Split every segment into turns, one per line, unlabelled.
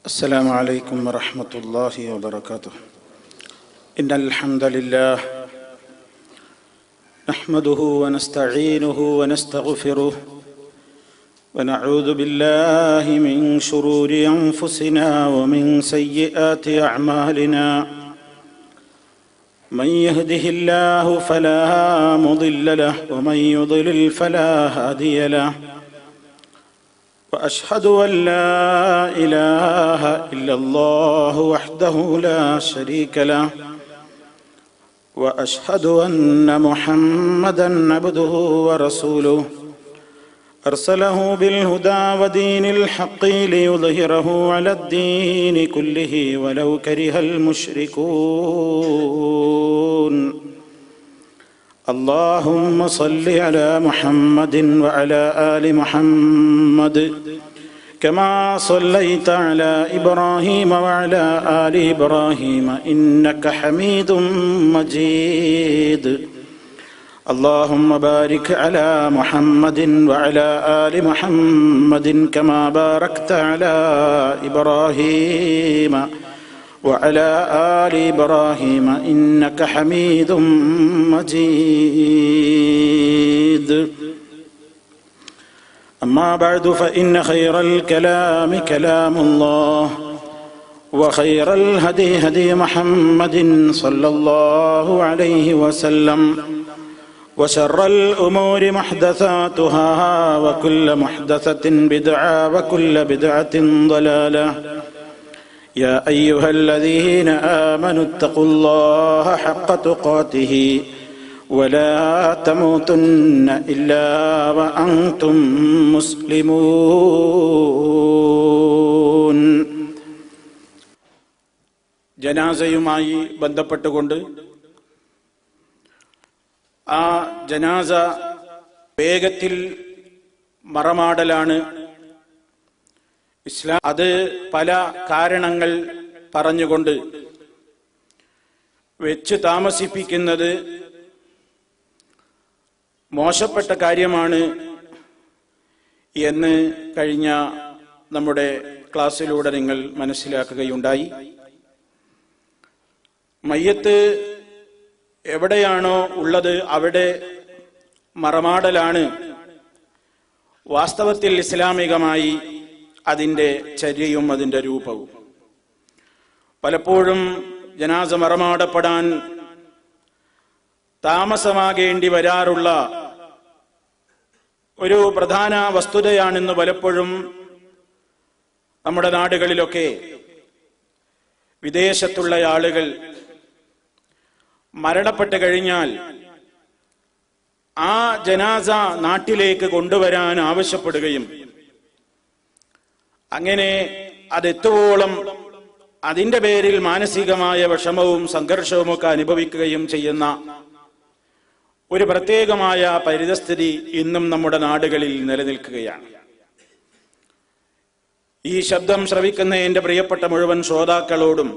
السلام عليكم ورحمة الله وبركاته. إن الحمد لله نحمده ونستعينه ونستغفره ونعوذ بالله من شرور أنفسنا ومن سيئات أعمالنا. من يهده الله فلا مضل له ومن يضلل فلا هادي له. وأشهد أن لا إله إلا الله وحده لا شريك له. وأشهد أن محمدًا عبده ورسوله أرسله بالهدى ودين الحق ليظهره على الدين كله ولو كره المشركون. اللهم صل على محمد وعلى آل محمد كما صليت على إبراهيم وعلى آل إبراهيم إنك حميد مجيد. اللهم بارك على محمد وعلى آل محمد كما باركت على إبراهيم وعلى آل إبراهيم إنك حميد مجيد. أما بعد فإن خير الكلام كلام الله وخير الهدي هدي محمد صلى الله عليه وسلم وشر الأمور محدثاتها وكل محدثة بدعة وكل بدعة ضلالة. يا أيها الذين آمنوا اتقوا الله حق تقاته ولا تموتن إلا وأنتم مسلمون. ജനാസയുമായി ബന്ധപ്പെട്ടുകൊണ്ട് ആ ജനാസ വേഗത്തിൽ മറമാടലാണ് ഇസ്ലാം. അത് പല കാരണങ്ങൾ പറഞ്ഞുകൊണ്ട് വെച്ച് താമസിപ്പിക്കുന്നത് മോശപ്പെട്ട കാര്യമാണ് എന്ന് കഴിഞ്ഞ നമ്മുടെ ക്ലാസ്സിലൂടെ നിങ്ങൾ മനസ്സിലാക്കുകയുണ്ടായി. മയ്യത്ത് എവിടെയാണോ ഉള്ളത് അവിടെ മറമാടലാണ് വാസ്തവത്തിൽ ഇസ്ലാമികമായി അതിൻ്റെ ചര്യയും അതിൻ്റെ രൂപവും. പലപ്പോഴും ജനാസ മറമാടപ്പെടാൻ താമസമാകേണ്ടി വരാറുള്ള ഒരു പ്രധാന വസ്തുതയാണെന്ന് പലപ്പോഴും നമ്മുടെ നാടുകളിലൊക്കെ വിദേശത്തുള്ള ആളുകൾ മരണപ്പെട്ട് കഴിഞ്ഞാൽ ആ ജനാസ നാട്ടിലേക്ക് കൊണ്ടുവരാൻ ആവശ്യപ്പെടുകയും അങ്ങനെ അതെത്തുവോളം അതിന്റെ പേരിൽ മാനസികമായ വിഷമവും സംഘർഷവുമൊക്കെ അനുഭവിക്കുകയും ചെയ്യുന്ന ഒരു പ്രത്യേകമായ പരിതസ്ഥിതി ഇന്നും നമ്മുടെ നാടുകളിൽ നിലനിൽക്കുകയാണ്. ഈ ശബ്ദം ശ്രവിക്കുന്ന എന്റെ പ്രിയപ്പെട്ട മുഴുവൻ ശ്രോതാക്കളോടും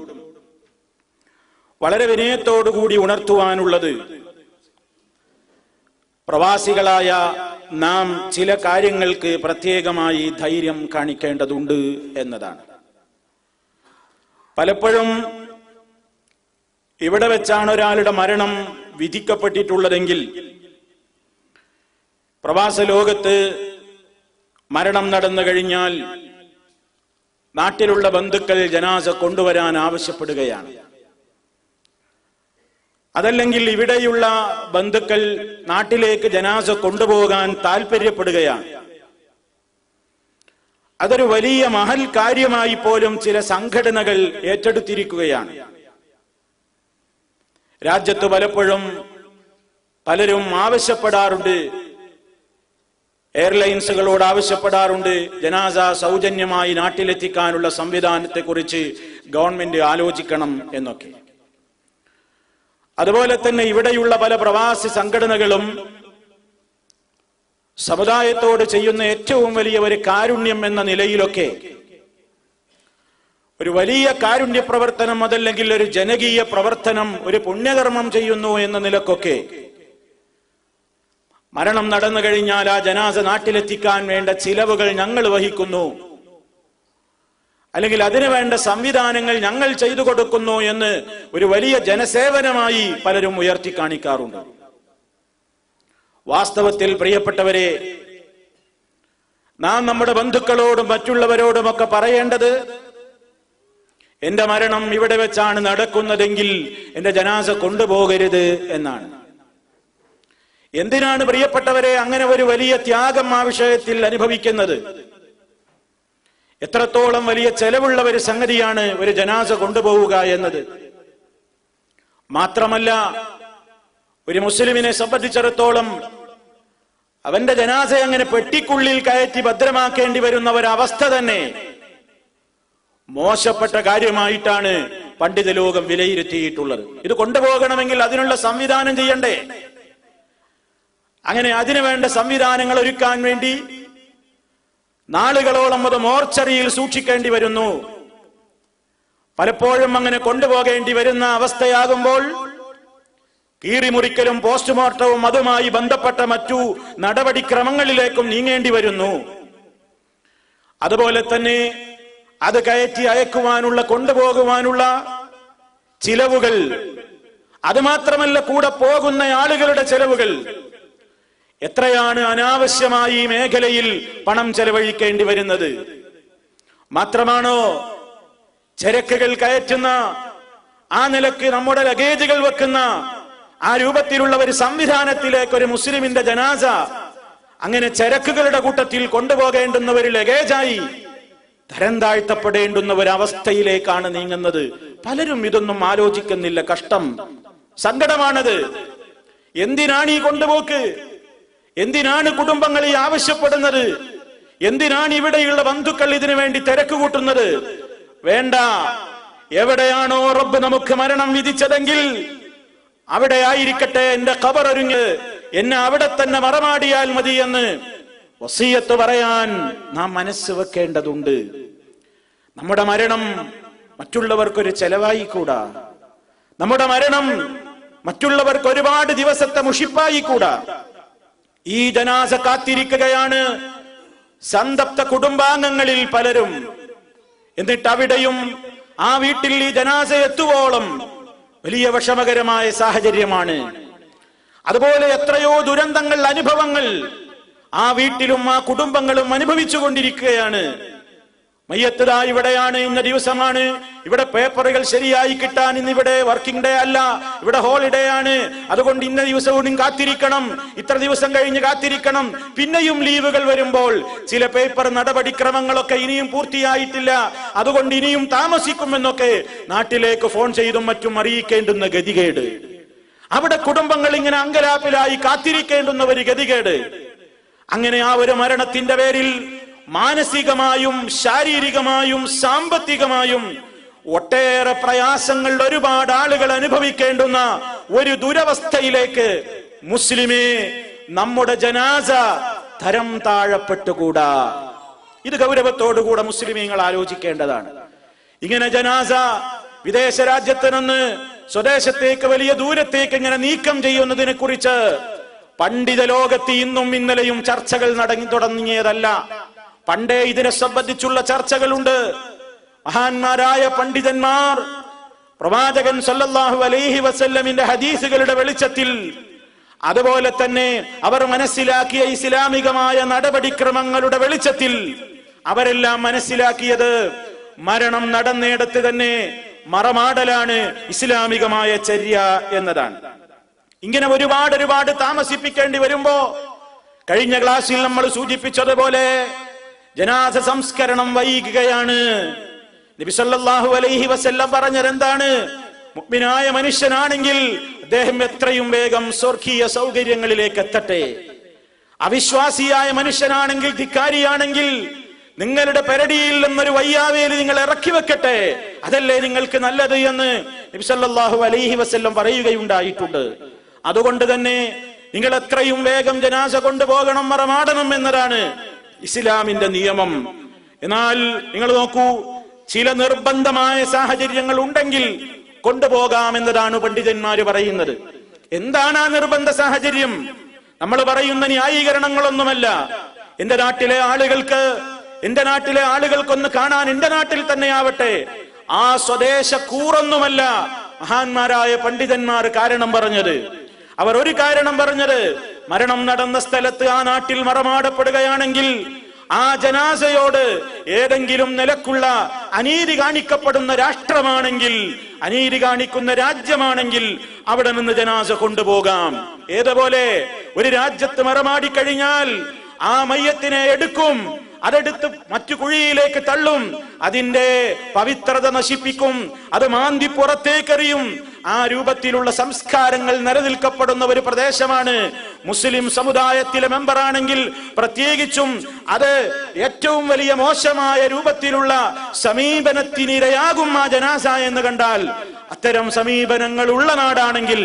വളരെ വിനയത്തോടുകൂടി ഉണർത്തുവാനുള്ളത്, പ്രവാസികളായ നാം ചില കാര്യങ്ങൾക്ക് പ്രത്യേകമായി ധൈര്യം കാണിക്കേണ്ടതുണ്ട് എന്നതാണ്. പലപ്പോഴും ഇവിടെ വെച്ചാണ് ഒരാളുടെ മരണം വിധിക്കപ്പെട്ടിട്ടുള്ളതെങ്കിൽ പ്രവാസ ലോകത്ത് മരണം നടന്നു കഴിഞ്ഞാൽ നാട്ടിലുള്ള ബന്ധുക്കൾ ജനാസ കൊണ്ടുവരാൻ ആവശ്യപ്പെടുകയാണ്. അതല്ലെങ്കിൽ ഇവിടെയുള്ള ബന്ധുക്കൾ നാട്ടിലേക്ക് ജനാസ കൊണ്ടുപോകാൻ താല്പര്യപ്പെടുകയാണ്. അതൊരു വലിയ മഹൽ കാര്യമായി പോലും ചില സംഘടനകൾ ഏറ്റെടുത്തിരിക്കുകയാണ്. രാജ്യത്ത് പലപ്പോഴും പലരും ആവശ്യപ്പെടാറുണ്ട്, എയർലൈൻസുകളോട് ആവശ്യപ്പെടാറുണ്ട്, ജനാസ സൗജന്യമായി നാട്ടിലെത്തിക്കാനുള്ള സംവിധാനത്തെക്കുറിച്ച് ഗവൺമെന്റ് ആലോചിക്കണം എന്നൊക്കെ. അതുപോലെ തന്നെ ഇവിടെയുള്ള പല പ്രവാസി സംഘടനകളും സമുദായത്തോട് ചെയ്യുന്ന ഏറ്റവും വലിയ ഒരു കാരുണ്യം എന്ന നിലയിലൊക്കെ ഒരു വലിയ കാരുണ്യ പ്രവർത്തനം, അതല്ലെങ്കിൽ ഒരു ജനകീയ പ്രവർത്തനം, ഒരു പുണ്യകർമ്മം ചെയ്യുന്നു എന്ന നിലക്കൊക്കെ മരണം നടന്നു കഴിഞ്ഞാൽ ആ ജനാസ നാട്ടിലെത്തിക്കാൻ വേണ്ട ചിലവുകൾ ഞങ്ങൾ വഹിക്കുന്നു, അല്ലെങ്കിൽ അതിനു വേണ്ട സംവിധാനങ്ങൾ ഞങ്ങൾ ചെയ്തു കൊടുക്കുന്നു എന്ന് ഒരു വലിയ ജനസേവനമായി പലരും ഉയർത്തി കാണിക്കാറുണ്ട്. വാസ്തവത്തിൽ പ്രിയപ്പെട്ടവരെ, നാം നമ്മുടെ ബന്ധുക്കളോടും മറ്റുള്ളവരോടുമൊക്കെ പറയേണ്ടത്, എന്റെ മരണം ഇവിടെ വെച്ചാണ് നടക്കുന്നതെങ്കിൽ എന്റെ ജനാസ കൊണ്ടുപോകരുത് എന്നാണ്. എന്തിനാണ് പ്രിയപ്പെട്ടവരെ അങ്ങനെ ഒരു വലിയ ത്യാഗം ആ വിഷയത്തിൽ അനുഭവിക്കുന്നത്? എത്രത്തോളം വലിയ ചെലവുള്ള ഒരു സംഗതിയാണ് ഒരു ജനാസ കൊണ്ടുപോവുക എന്നത്. മാത്രമല്ല, ഒരു മുസ്ലിമിനെ സംബന്ധിച്ചിടത്തോളം അവന്റെ ജനാസ അങ്ങനെ പെട്ടിക്കുള്ളിൽ കയറ്റി ഭദ്രമാക്കേണ്ടി വരുന്ന ഒരവസ്ഥ തന്നെ മോശപ്പെട്ട കാര്യമായിട്ടാണ് പണ്ഡിത ലോകം വിലയിരുത്തിയിട്ടുള്ളത്. ഇത് കൊണ്ടുപോകണമെങ്കിൽ അതിനുള്ള സംവിധാനം ചെയ്യണ്ടേ? അങ്ങനെ അതിനുവേണ്ട സംവിധാനങ്ങൾ ഒരുക്കാൻ വേണ്ടി നാളുകളോളം അത് മോർച്ചറിയിൽ സൂക്ഷിക്കേണ്ടി വരുന്നു. പലപ്പോഴും അങ്ങനെ കൊണ്ടുപോകേണ്ടി വരുന്ന അവസ്ഥയാകുമ്പോൾ കീറിമുറിക്കലും പോസ്റ്റ്മോർട്ടവും അതുമായി ബന്ധപ്പെട്ട മറ്റു നടപടിക്രമങ്ങളിലേക്കും നീങ്ങേണ്ടി വരുന്നു. അതുപോലെ തന്നെ അത് കയറ്റി അയക്കുവാനുള്ള, കൊണ്ടുപോകുവാനുള്ള ചിലവുകൾ, അതുമാത്രമല്ല കൂടെ പോകുന്ന ആളുകളുടെ ചെലവുകൾ, എത്രയാണ് അനാവശ്യമായി ഈ മേഖലയിൽ പണം ചെലവഴിക്കേണ്ടി വരുന്നത്. മാത്രമാണോ ചരക്കുകൾ കയറ്റുന്ന, ആ നിലക്ക് നമ്മുടെ ലഗേജുകൾ വെക്കുന്ന ആ രൂപത്തിലുള്ള ഒരു സംവിധാനത്തിലേക്ക് ഒരു മുസ്ലിമിന്റെ ജനാസ അങ്ങനെ ചരക്കുകളുടെ കൂട്ടത്തിൽ കൊണ്ടുപോകേണ്ടുന്ന ഒരു ലഗേജായി തരം താഴ്ത്തപ്പെടേണ്ടുന്ന ഒരവസ്ഥയിലേക്കാണ് നീങ്ങുന്നത്. പലരും ഇതൊന്നും ആലോചിക്കുന്നില്ല. കഷ്ടം, സങ്കടമാണത്. എന്തിനാണ് ഈ കൊണ്ടുപോക്ക്? എന്തിനാണ് കുടുംബങ്ങൾ ഈ ആവശ്യപ്പെടുന്നത്? എന്തിനാണ് ഇവിടെയുള്ള ബന്ധുക്കൾ ഇതിനു വേണ്ടി തിരക്ക് കൂട്ടുന്നത്? വേണ്ട, എവിടെയാണോ റബ്ബ് നമുക്ക് മരണം വിധിച്ചതെങ്കിൽ അവിടെ ആയിരിക്കട്ടെ എന്റെ ഖബർ ഒരുങ്ങ്, എന്നെ അവിടെ തന്നെ മറമാടിയാൽ മതി എന്ന് വസിയത്ത് പറയാൻ നാം മനസ്സ് വെക്കേണ്ടതുണ്ട്. നമ്മുടെ മരണം മറ്റുള്ളവർക്കൊരു ചെലവായി കൂടാ. നമ്മുടെ മരണം മറ്റുള്ളവർക്ക് ഒരുപാട് ദിവസത്തെ മുഷിപ്പായി കൂടാ. ഈ ജനാസ കാത്തിരിക്കുകയാണ് സന്തപ്ത കുടുംബാംഗങ്ങളിൽ പലരും. എന്നിട്ട് അവിടെയും ആ വീട്ടിൽ ഈ ജനാസ എത്തുവോളം വലിയ വിഷമകരമായ സാഹചര്യമാണ്. അതുപോലെ എത്രയോ ദുരന്തങ്ങൾ, അനുഭവങ്ങൾ ആ വീട്ടിലും ആ കുടുംബങ്ങളും അനുഭവിച്ചു കൊണ്ടിരിക്കുകയാണ്. മയ്യത്ത് ഇവിടെയാണ്, ഇന്ന ദിവസമാണ്, ഇവിടെ പേപ്പറുകൾ ശരിയായി കിട്ടാൻ ഇന്നിവിടെ വർക്കിംഗ് ഡേ അല്ല, ഇവിടെ ഹോളിഡേ ആണ്, അതുകൊണ്ട് ഇന്ന ദിവസവും കാത്തിരിക്കണം, ഇത്ര ദിവസം കഴിഞ്ഞ് കാത്തിരിക്കണം. പിന്നെയും ലീവുകൾ വരുമ്പോൾ ചില പേപ്പർ നടപടിക്രമങ്ങളൊക്കെ ഇനിയും പൂർത്തിയായിട്ടില്ല, അതുകൊണ്ട് ഇനിയും താമസിക്കുമെന്നൊക്കെ നാട്ടിലേക്ക് ഫോൺ ചെയ്തും മറ്റും അറിയിക്കേണ്ടുന്ന ഗതികേട്. അവിടെ കുടുംബങ്ങൾ ഇങ്ങനെ അങ്കലാപ്പിലായി കാത്തിരിക്കേണ്ടുന്ന ഒരു ഗതികേട്. അങ്ങനെ ആ ഒരു മരണത്തിന്റെ പേരിൽ മാനസികമായും ശാരീരികമായും സാമ്പത്തികമായും ഒട്ടേറെ പ്രയാസങ്ങൾ ഒരുപാട് ആളുകൾ അനുഭവിക്കേണ്ടുന്ന ഒരു ദുരവസ്ഥയിലേക്ക് മുസ്ലിമേ നമ്മുടെ ജനാസ തരം താഴപ്പെട്ടുകൂടാ. ഇത് ഗൗരവത്തോടുകൂടെ മുസ്ലിമീങ്ങൾ ആലോചിക്കേണ്ടതാണ്. ഇങ്ങനെ ജനാസ വിദേശ രാജ്യത്ത് നിന്ന് സ്വദേശത്തേക്ക് വലിയ ദൂരത്തേക്ക് ഇങ്ങനെ നീക്കം ചെയ്യുന്നതിനെ കുറിച്ച് പണ്ഡിത ലോകത്ത് ഇന്നും ഇന്നലെയും ചർച്ചകൾ തുടങ്ങിയതല്ല. പണ്ടേ ഇതിനെ സംബന്ധിച്ചുള്ള ചർച്ചകളുണ്ട്. മഹാന്മാരായ പണ്ഡിതന്മാർ പ്രവാചകൻ സല്ലല്ലാഹു അലൈഹി വസല്ലമിന്റെ ഹദീസുകളുടെ വെളിച്ചത്തിൽ, അതുപോലെ തന്നെ അവർ മനസ്സിലാക്കിയ ഇസ്ലാമികമായ നടപടിക്രമങ്ങളുടെ വെളിച്ചത്തിൽ അവരെല്ലാം മനസ്സിലാക്കിയത് മരണം നടന്നിടത്ത് തന്നെ മറമാടലാണ് ഇസ്ലാമികമായ ചര്യ എന്നതാണ്. ഇങ്ങനെ ഒരുപാട് താമസിപ്പിക്കേണ്ടി വരുമ്പോ കഴിഞ്ഞ ക്ലാസ്സിൽ നമ്മൾ സൂചിപ്പിച്ചതുപോലെ ജനാസ സംസ്കരണം വൈകുകയാണ്. നബി സല്ലല്ലാഹു അലൈഹി വസല്ലം പറഞ്ഞതെന്താണ്? മുഅ്മിനായ മനുഷ്യനാണെങ്കിൽ അദ്ദേഹം എത്രയും വേഗം സ്വർഗീയ സൗകര്യങ്ങളിലേക്ക് എത്തട്ടെ. അവിശ്വാസിയായ മനുഷ്യനാണെങ്കിൽ, ധിക്കാരിയാണെങ്കിൽ നിങ്ങളുടെ പെരടിയിൽ നിന്നൊരു വയ്യാവേലി നിങ്ങൾ ഇറക്കി വെക്കട്ടെ, അതല്ലേ നിങ്ങൾക്ക് നല്ലത് എന്ന് നബി സല്ലല്ലാഹു അലൈഹി വസല്ലം പറയുകയുണ്ടായിട്ടുണ്ട്. അതുകൊണ്ട് തന്നെ നിങ്ങൾ എത്രയും വേഗം ജനാസ കൊണ്ടുപോകണം, മറമാടണം എന്നതാണ് ഇസ്ലാമിന്റെ നിയമം. എന്നാൽ നിങ്ങൾ നോക്കൂ, ചില നിർബന്ധമായ സാഹചര്യങ്ങൾ ഉണ്ടെങ്കിൽ കൊണ്ടുപോകാമെന്നതാണ് പണ്ഡിതന്മാര് പറയുന്നത്. എന്താണ് ആ നിർബന്ധ സാഹചര്യം? നമ്മൾ പറയുന്ന ന്യായീകരണങ്ങളൊന്നുമല്ല. എന്റെ നാട്ടിലെ ആളുകൾക്ക് എന്റെ നാട്ടിലെ ആളുകൾക്കൊന്ന് കാണാൻ എന്റെ നാട്ടിൽ തന്നെയാവട്ടെ. ആ സ്വദേശ കൂറൊന്നുമല്ല മഹാന്മാരായ പണ്ഡിതന്മാർ കാരണം പറഞ്ഞത്. അവർ ഒരു കാരണം പറഞ്ഞത്, മരണം നടന്ന സ്ഥലത്ത് ആ നാട്ടിൽ മറമാടപ്പെടുകയാണെങ്കിൽ ആ ജനാസയോട് ഏതെങ്കിലും നിലക്കുള്ള അനീതി കാണിക്കപ്പെടുന്ന രാഷ്ട്രമാണെങ്കിൽ, അനീതി കാണിക്കുന്ന രാജ്യമാണെങ്കിൽ അവിടെ നിന്ന് ജനാസ കൊണ്ടുപോകാം. ഏതുപോലെ ഒരു രാജ്യത്ത് മറമാടിക്കഴിഞ്ഞാൽ ആ മയ്യത്തിനെ എടുക്കും, അതെടുത്ത് മറ്റു കുഴിയിലേക്ക് തള്ളും, അതിന്റെ പവിത്രത നശിപ്പിക്കും, അത് മാന്തി പുറത്തേക്കെറിയും. ആ രൂപത്തിലുള്ള സംസ്കാരങ്ങൾ നിലനിൽക്കപ്പെടുന്ന ഒരു പ്രദേശമാണ്. മുസ്ലിം സമുദായത്തിലെ മെമ്പറാണെങ്കിൽ പ്രത്യേകിച്ചും അത് ഏറ്റവും വലിയ മോശമായ രൂപത്തിലുള്ള സമീപനത്തിനിരയാകും ആ ജനാസ എന്ന് കണ്ടാൽ, അത്തരം സമീപനങ്ങൾ ഉള്ള നാടാണെങ്കിൽ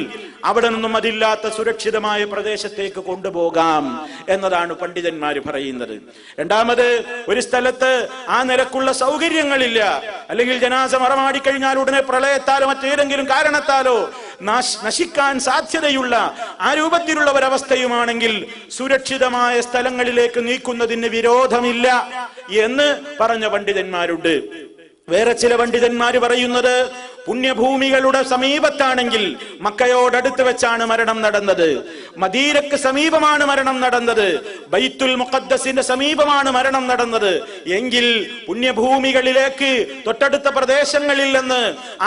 അവിടെ നിന്നും അതില്ലാത്ത സുരക്ഷിതമായ പ്രദേശത്തേക്ക് കൊണ്ടുപോകാം എന്നതാണ് പണ്ഡിതന്മാർ പറയുന്നത്. രണ്ടാമത്, ഒരു സ്ഥലത്ത് ആ നിലക്കുള്ള സൗകര്യങ്ങളില്ല, അല്ലെങ്കിൽ ജനാസ മറമാടിക്കഴിഞ്ഞാൽ ഉടനെ പ്രളയത്താലോ മറ്റേതെങ്കിലും കാരണത്താലോ നശിക്കാൻ സാധ്യതയുള്ള ആ രൂപത്തിലുള്ള ഒരവസ്ഥയുമാണെങ്കിൽ സുരക്ഷിതമായ സ്ഥലങ്ങളിലേക്ക് നീക്കുന്നതിന് വിരോധമില്ല എന്ന് പറഞ്ഞ പണ്ഡിതന്മാരുണ്ട്. വേറെ ചില പണ്ഡിതന്മാര് പറയുന്നത്, പുണ്യഭൂമികളുടെ സമീപത്താണെങ്കിൽ, മക്കയോടടുത്ത് വെച്ചാണ് മരണം നടന്നത്, മദീനക്ക് സമീപമാണ് മരണം നടന്നത്, ബൈത്തുൽ മുഖദ്ദസിന്റെ സമീപമാണ് മരണം നടന്നത് എങ്കിൽ പുണ്യഭൂമികളിലേക്ക് തൊട്ടടുത്ത പ്രദേശങ്ങളിൽ നിന്ന്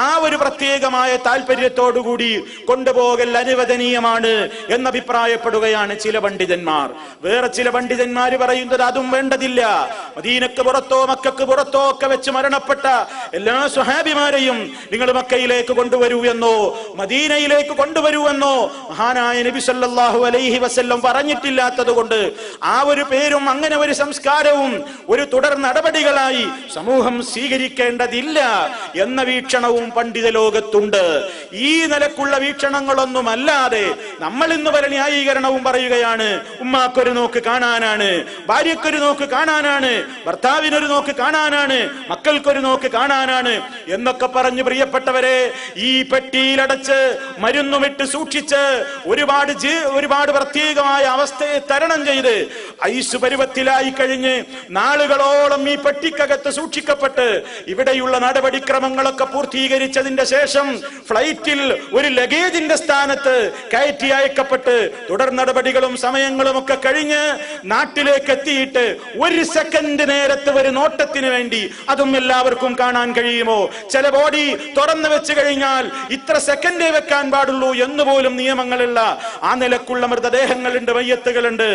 ആ ഒരു പ്രത്യേകമായ താല്പര്യത്തോടുകൂടി കൊണ്ടുപോകൽ അനുവദനീയമാണ് എന്നഭിപ്രായപ്പെടുകയാണ് ചില പണ്ഡിതന്മാർ. വേറെ ചില പണ്ഡിതന്മാര് പറയുന്നത് അതും വേണ്ടതില്ല, മദീനക്ക് പുറത്തോ മക്കക്ക് പുറത്തോ ഒക്കെ വെച്ച് മരണപ്പെട്ട എല്ലാ സ്വഹാബിമാരെയും നിങ്ങൾ മക്കയിലേക്ക് കൊണ്ടുവരൂ എന്നോ മദീനയിലേക്ക് കൊണ്ടുവരൂ എന്നോ മഹാനായ നബി സല്ലല്ലാഹു അലൈഹി വസല്ലം പറഞ്ഞിട്ടില്ലാത്തത് കൊണ്ട് ആ ഒരു പേരും അങ്ങനെ ഒരു സംസ്കാരവും ഒരു തുടർ നടപടികളായി സമൂഹം സ്വീകരിക്കേണ്ടതില്ല എന്ന വീക്ഷണവും പണ്ഡിത ലോകത്തുണ്ട്. ഈ നിലക്കുള്ള വീക്ഷണങ്ങളൊന്നുമല്ലാതെ നമ്മൾ ഇന്ന് പല ന്യായീകരണവും പറയുകയാണ്. ഉമ്മാക്കൊരു നോക്ക് കാണാനാണ്, ഭാര്യക്കൊരു നോക്ക് കാണാനാണ്, ഭർത്താവിനൊരു നോക്ക് കാണാനാണ്, മക്കൾക്കൊരു നോക്ക് കാണാനാണ് എന്നൊക്കെ പറഞ്ഞ് പ്രിയപ്പെട്ടവരെ, ഈ പെട്ടിയിലടച്ച് മരുന്നുമിട്ട് സൂക്ഷിച്ച് ഒരുപാട് പ്രത്യേകമായ അവസ്ഥയെ തരണം ചെയ്ത് ഐസ് പരുവത്തിലായി കഴിഞ്ഞ് നാളുകളോളം ഈ പെട്ടിക്കകത്ത് സൂക്ഷിക്കപ്പെട്ട് ഇവിടെയുള്ള നടപടിക്രമങ്ങളൊക്കെ പൂർത്തീകരിച്ചതിന്റെ ശേഷം ഫ്ലൈറ്റിൽ ഒരു ലഗേജിന്റെ സ്ഥാനത്ത് കയറ്റി അയക്കപ്പെട്ട് തുടർ നടപടികളും സമയങ്ങളും ഒക്കെ കഴിഞ്ഞ് നാട്ടിലേക്ക് എത്തിയിട്ട് ഒരു സെക്കൻഡ് നേരത്ത് ഒരു നോട്ടത്തിന് വേണ്ടി, അതും എല്ലാവർക്കും കാണാൻ കഴിയുമോ? ചില ബോഡി തുറന്നു വെച്ച് കഴിഞ്ഞാൽ ഇത്ര സെക്കൻഡേ വെക്കാൻ പാടുള്ളൂ എന്ന് പോലും നിയമങ്ങളുള്ള ആ നിലക്കുള്ള മൃതദേഹങ്ങളുണ്ട്, മയ്യത്തുകളുണ്ട്.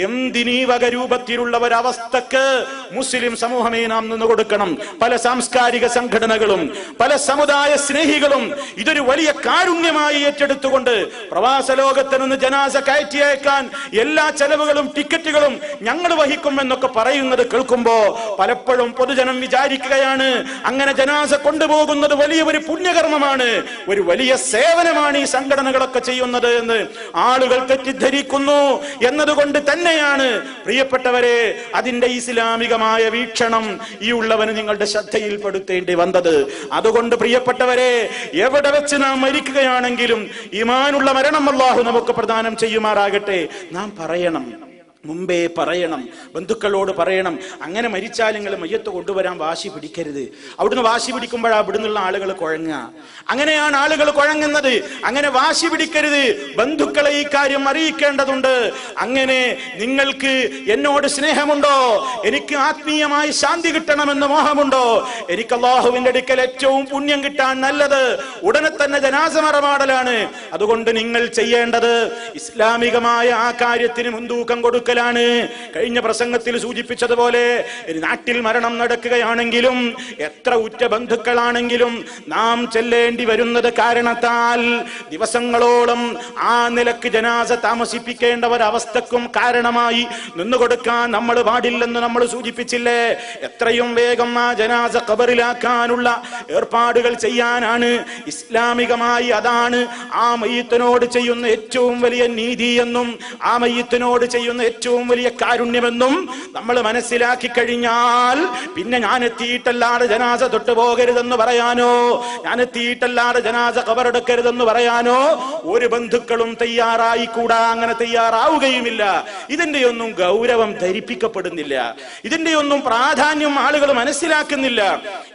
എന്തിനീ വക രൂപത്തിലുള്ള ഒരവസ്ഥക്ക് മുസ്ലിം സമൂഹമേ നാം നിന്ന് കൊടുക്കണം. പല സാംസ്കാരിക സംഘടനകളും പല സമുദായ സ്നേഹികളും ഇതൊരു വലിയ കാരുണ്യമായി ഏറ്റെടുത്തുകൊണ്ട് പ്രവാസ ലോകത്ത് നിന്ന് ജനാസ കയറ്റി അയക്കാൻ എല്ലാ ചെലവുകളും ടിക്കറ്റുകളും ഞങ്ങൾ വഹിക്കും എന്നൊക്കെ പറയുന്നത് കേൾക്കുമ്പോ പലപ്പോഴും പൊതുജനം വിചാരിക്കുകയാണ് അങ്ങനെ ജനാസ കൊണ്ടുപോകുന്നത് വലിയ ഒരു പുണ്യകർമ്മമാണ്, ഒരു വലിയ സേവനമാണ് ഈ സംഘടനകളൊക്കെ ചെയ്യുന്നത് എന്ന് ആളുകൾ തെറ്റിദ്ധരിക്കുന്നു എന്നതുകൊണ്ട് തന്നെയാണ് പ്രിയപ്പെട്ടവരെ അതിന്റെ ഇസ്ലാമികമായ വീക്ഷണം ഈ ഉള്ളവന് നിങ്ങളുടെ ശ്രദ്ധയിൽപ്പെടുത്തേണ്ടി വന്നത്. അതുകൊണ്ട് പ്രിയപ്പെട്ടവരെ, എവിടെ വെച്ച് നാം മരിക്കുകയാണെങ്കിലും ഈമാനുള്ള മരണം അല്ലാഹു നമുക്ക് പ്രദാനം ചെയ്യുമാറാകട്ടെ. നാം പറയണം, മുമ്പേ പറയണം, ബന്ധുക്കളോട് പറയണം, അങ്ങനെ മരിച്ചാൽ നിങ്ങൾ മയ്യത്ത് കൊണ്ടുവരാൻ വാശി പിടിക്കരുത്. അവിടുന്ന് വാശി പിടിക്കുമ്പോഴാണ് അവിടുന്നുള്ള ആളുകൾ കുഴങ്ങുക. അങ്ങനെയാണ് ആളുകൾ കുഴങ്ങുന്നത്. അങ്ങനെ വാശി പിടിക്കരുത്, ബന്ധുക്കളെ ഈ കാര്യം അറിയിക്കേണ്ടതുണ്ട്. അങ്ങനെ നിങ്ങൾക്ക് എന്നോട് സ്നേഹമുണ്ടോ, എനിക്ക് ആത്മീയമായി ശാന്തി കിട്ടണമെന്ന് മോഹമുണ്ടോ, എനിക്ക് അല്ലാഹുവിന്റെ അടുക്കൽ ഏറ്റവും പുണ്യം കിട്ടാൻ നല്ലത് ഉടനെ തന്നെ ജനാസ മറമാടലാണ്. അതുകൊണ്ട് നിങ്ങൾ ചെയ്യേണ്ടത് ഇസ്ലാമികമായ ആ കാര്യത്തിന് മുൻതൂക്കം കൊടുക്കൽ. കഴിഞ്ഞ പ്രസംഗത്തിൽ സൂചിപ്പിച്ചതുപോലെ നാട്ടിൽ മരണം നടക്കുകയാണെങ്കിലും എത്ര ഉറ്റ ബന്ധുക്കളാണെങ്കിലും നാം ചെല്ലേണ്ടി വരുന്നത് കാരണത്താൽ ദിവസങ്ങളോളം ആ നിലക്ക് ജനാസ താമസിപ്പിക്കേണ്ട ഒരവസ്ഥക്കും കാരണമായി നിന്നുകൊടുക്കാൻ നമ്മൾ പാടില്ലെന്ന് നമ്മൾ സൂചിപ്പിച്ചില്ലേ? എത്രയും വേഗം ആ ജനാസ ഖബറിലാക്കാനുള്ള ഏർപ്പാടുകൾ ചെയ്യാനാണ് ഇസ്ലാമികമായി. അതാണ് ആ മയ്യിത്തിനോട് ചെയ്യുന്ന ഏറ്റവും വലിയ നീതി എന്നും ആ മയ്യിത്തിനോട് ചെയ്യുന്ന ഏറ്റവും വലിയ കാരുണ്യമെന്നും നമ്മൾ മനസ്സിലാക്കി കഴിഞ്ഞാൽ പിന്നെ ഞാൻ എത്തിയിട്ടല്ലാതെ ജനാസ തൊട്ടു പോകരുതെന്ന് പറയാനോ, ഞാൻ എത്തിയിട്ടല്ലാതെ ജനാസ ഖബറെടുക്കരുതെന്ന് പറയാനോ ഒരു ബന്ധുക്കളും തയ്യാറായിക്കൂടാ, അങ്ങനെ തയ്യാറാവുകയുമില്ല. ഇതിന്റെയൊന്നും ഗൗരവം ധരിപ്പിക്കപ്പെടുന്നില്ല, ഇതിന്റെയൊന്നും പ്രാധാന്യം ആളുകൾ മനസ്സിലാക്കുന്നില്ല.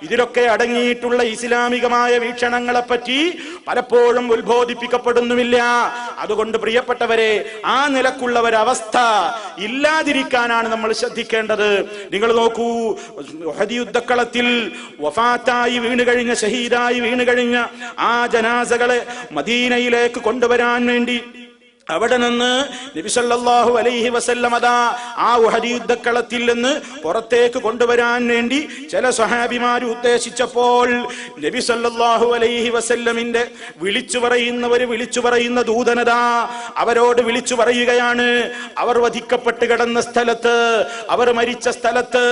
ഇതിലൊക്കെ അടങ്ങിയിട്ടുള്ള ഇസ്ലാമികമായ വീക്ഷണങ്ങളെ പറ്റി പലപ്പോഴും ഉത്ബോധിപ്പിക്കപ്പെടുന്നുമില്ല. അതുകൊണ്ട് പ്രിയപ്പെട്ടവരെ, ആ നിലക്കുള്ള ഒരവസ്ഥ ഇല്ലാതിരിക്കാനാണ് നമ്മൾ ശ്രദ്ധിക്കേണ്ടത്. നിങ്ങൾ നോക്കൂ, ഉഹദ് യുദ്ധക്കളത്തിൽ വഫാത്തായി വീണ് കഴിഞ്ഞ, ഷഹീദായി വീണ് കഴിഞ്ഞ ആ ജനാസകളെ മദീനയിലേക്ക് കൊണ്ടുവരാൻ വേണ്ടി അവിടെ നിന്ന് നബി സല്ലല്ലാഹു അലൈഹി വസല്ലം അതാ ആ ഉഹദ് യുദ്ധക്കളത്തിൽ നിന്ന് പുറത്തേക്ക് കൊണ്ടുവരാൻ വേണ്ടി ചില സ്വഹാബിമാർ ഉദ്ദേശിച്ചപ്പോൾ നബി സല്ലല്ലാഹു അലൈഹി വസല്ലമിന്റെ വിളിച്ചു പറയുന്ന ദൂതനതാ അവരോട് വിളിച്ചു പറയുകയാണ്, അവർ വധിക്കപ്പെട്ട് കിടന്ന സ്ഥലത്ത്, അവർ മരിച്ച സ്ഥലത്ത്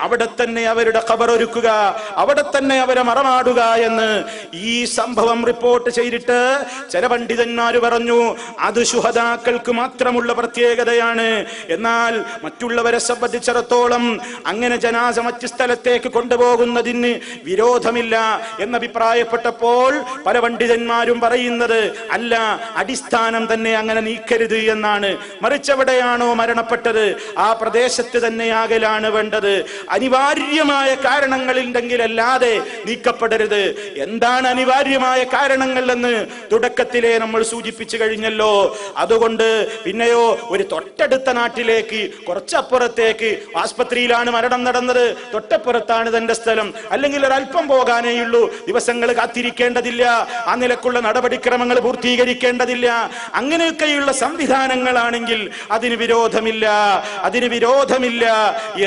അവിടെ തന്നെ അവരുടെ ഖബർ ഒരുക്കുക, അവിടെ തന്നെ അവരെ മറമാടുക എന്ന്. ഈ സംഭവം റിപ്പോർട്ട് ചെയ്തിട്ട് ചില പണ്ഡിതന്മാര് പറഞ്ഞു, അത് ശുഹദാക്കൾക്ക് മാത്രമുള്ള പ്രത്യേകതയാണ്. എന്നാൽ മറ്റുള്ളവരെ സംബന്ധിച്ചിടത്തോളം അങ്ങനെ ജനാസ മറ്റു സ്ഥലത്തേക്ക് കൊണ്ടുപോകുന്നതിന് വിരോധമില്ല എന്നഭിപ്രായപ്പെട്ടപ്പോൾ പല പണ്ഡിതന്മാരും പറയുന്നത് അല്ല, അടിസ്ഥാനം തന്നെ അങ്ങനെ നീക്കരുത് എന്നാണ്. മറിച്ചെവിടെയാണോ മരണപ്പെട്ടത് ആ പ്രദേശത്ത് തന്നെയാകലാണ് വേണ്ടത്. അനിവാര്യമായ കാരണങ്ങളുണ്ടെങ്കിലല്ലാതെ നീക്കപ്പെടരുത്. എന്താണ് അനിവാര്യമായ കാരണങ്ങൾ എന്ന് തുടക്കത്തിലെ നമ്മൾ സൂചിപ്പിച്ചു കഴിഞ്ഞല്ലോ. അതുകൊണ്ട് പിന്നെയോ ഒരു തൊട്ടടുത്ത നാട്ടിലേക്ക്, കുറച്ചപ്പുറത്തേക്ക്, ആസ്പത്രിയിലാണ് മരണം നടന്നത്, തൊട്ടപ്പുറത്താണ് തന്റെ സ്ഥലം, അല്ലെങ്കിൽ ഒരല്പം പോകാനേയുള്ളൂ, ദിവസങ്ങൾ കാത്തിരിക്കേണ്ടതില്ല, ആ നിലക്കുള്ള നടപടിക്രമങ്ങൾ പൂർത്തീകരിക്കേണ്ടതില്ല. അങ്ങനെയൊക്കെയുള്ള സംവിധാനങ്ങളാണെങ്കിൽ അതിന് വിരോധമില്ല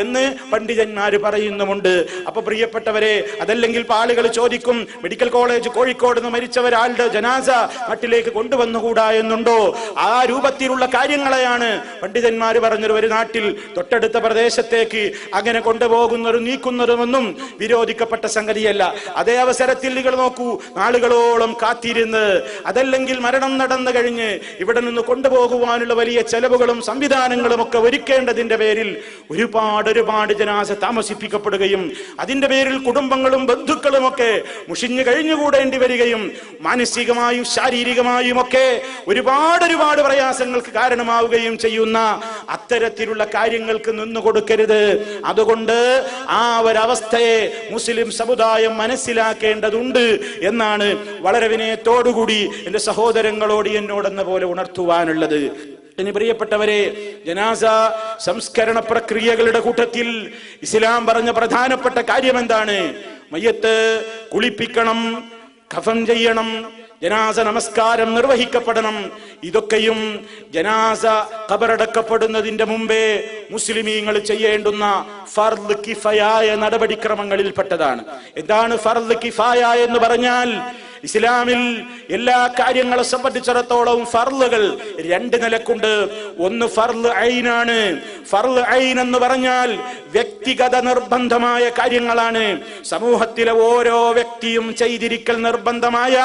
എന്ന് പണ്ഡിതന്മാര് പറയുന്നുമുണ്ട്. അപ്പൊ പ്രിയപ്പെട്ടവരെ, അതല്ലെങ്കിൽ ആളുകൾ ചോദിക്കും, മെഡിക്കൽ കോളേജ് കോഴിക്കോട് നിന്ന് മരിച്ച ഒരാളുടെ ജനാസ നാട്ടിലേക്ക് കൊണ്ടുവന്നുകൂടാ എന്നുണ്ടോ? ആ രൂപത്തിലുള്ള കാര്യങ്ങളെയാണ് പണ്ഡിതന്മാര് പറഞ്ഞത്. ഒരു നാട്ടിൽ തൊട്ടടുത്ത പ്രദേശത്തേക്ക് അങ്ങനെ കൊണ്ടുപോകുന്നതും നീക്കുന്നതുമൊന്നും വിരോധിക്കപ്പെട്ട സംഗതിയല്ല. അതേ അവസരത്തിൽ നിങ്ങൾ നോക്കൂ, നാളുകളോളം കാത്തിരുന്ന്, അതല്ലെങ്കിൽ മരണം നടന്നു കഴിഞ്ഞ് ഇവിടെ നിന്ന് കൊണ്ടുപോകുവാനുള്ള വലിയ ചെലവുകളും സംവിധാനങ്ങളും ഒക്കെ ഒരുക്കേണ്ടതിന്റെ പേരിൽ ഒരുപാട് ജനാസ താമസിപ്പിക്കപ്പെടുകയും അതിന്റെ പേരിൽ കുടുംബങ്ങളും ബന്ധുക്കളും ഒക്കെ മുഷിഞ്ഞു കഴിഞ്ഞുകൂടേണ്ടി വരികയും മാനസികമായും ശാരീരികമായും ഒക്കെ ഒരുപാട് പ്രയാസങ്ങൾക്ക് കാരണമാവുകയും ചെയ്യുന്ന അത്തരത്തിലുള്ള കാര്യങ്ങൾക്ക് നിന്നു കൊടുക്കരുത്. അതുകൊണ്ട് ആ ഒരവസ്ഥയെ മുസ്ലിം സമുദായം മനസ്സിലാക്കേണ്ടതുണ്ട് എന്നാണ് വളരെ വിനയത്തോടുകൂടി എന്റെ സഹോദരങ്ങളോട് എന്നോടെന്ന പോലെ ഉണർത്തുവാനുള്ളത്. ഇനി പ്രിയപ്പെട്ടവരെ, ജനാസ സംസ്കരണ പ്രക്രിയകളുടെ കൂട്ടത്തിൽ ഇസ്ലാം പറഞ്ഞ പ്രധാനപ്പെട്ട കാര്യം എന്താണ്? മയ്യത്ത് കുളിപ്പിക്കണം, കഫൻ ചെയ്യണം, ജനാസ നമസ്കാരം നിർവഹിക്കപ്പെടണം. ഇതൊക്കെയും ജനാസ ഖബറടക്കപ്പെടുന്നതിന്റെ മുമ്പേ മുസ്ലിമീങ്ങൾ ചെയ്യേണ്ടുന്ന ഫർദ് കിഫായ നടപടിക്രമങ്ങളിൽപ്പെട്ടതാണ്. എന്താണ് ഫർദ് കിഫായ എന്ന് പറഞ്ഞാൽ? ഇസ്ലാമിൽ എല്ലാ കാര്യങ്ങളെ സംബന്ധിച്ചിടത്തോളം ഫർളുകൾ രണ്ട് നിലക്കുണ്ട്. ഒന്ന് ഫർള് ഐനാണ്. ഫർള് ഐൻ എന്ന് പറഞ്ഞാൽ വ്യക്തിഗത നിർബന്ധമായ കാര്യങ്ങളാണ്. സമൂഹത്തിലെ ഓരോ വ്യക്തിയും ചെയ്തിരിക്കൽ നിർബന്ധമായ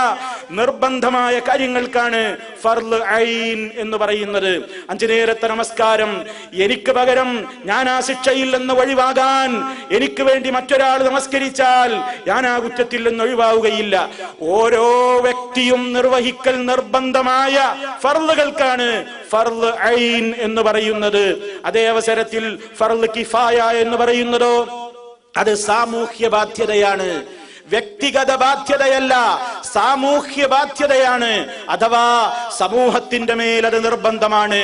കാര്യങ്ങൾക്കാണ് ഫർള് ഐൻ എന്ന് പറയുന്നത്. 5 നേരത്തെ നമസ്കാരം, എനിക്ക് പകരം ഞാൻ ആ ശിക്ഷയിൽ നിന്ന് ഒഴിവാകാൻ എനിക്ക് വേണ്ടി മറ്റൊരാൾ നമസ്കരിച്ചാൽ ഞാൻ ആ കുറ്റത്തിൽ നിന്ന് ഒഴിവാവുകയില്ല. ഓരോ വ്യക്തിയും നിർവഹിക്കൽ നിർബന്ധമായ ഫർളുകൾക്കാണ് ഫർള് ഐൻ എന്ന് പറയുന്നത്. അതേ അവസരത്തിൽ ഫർള് കിഫായ എന്ന് പറയുന്നതോ അത് സാമൂഹ്യ ബാധ്യതയാണ്, വ്യക്തിഗത ബാധ്യതയല്ല, സാമൂഹ്യ ബാധ്യതയാണ്. അഥവാ സമൂഹത്തിന്റെ മേൽ അത് നിർബന്ധമാണ്.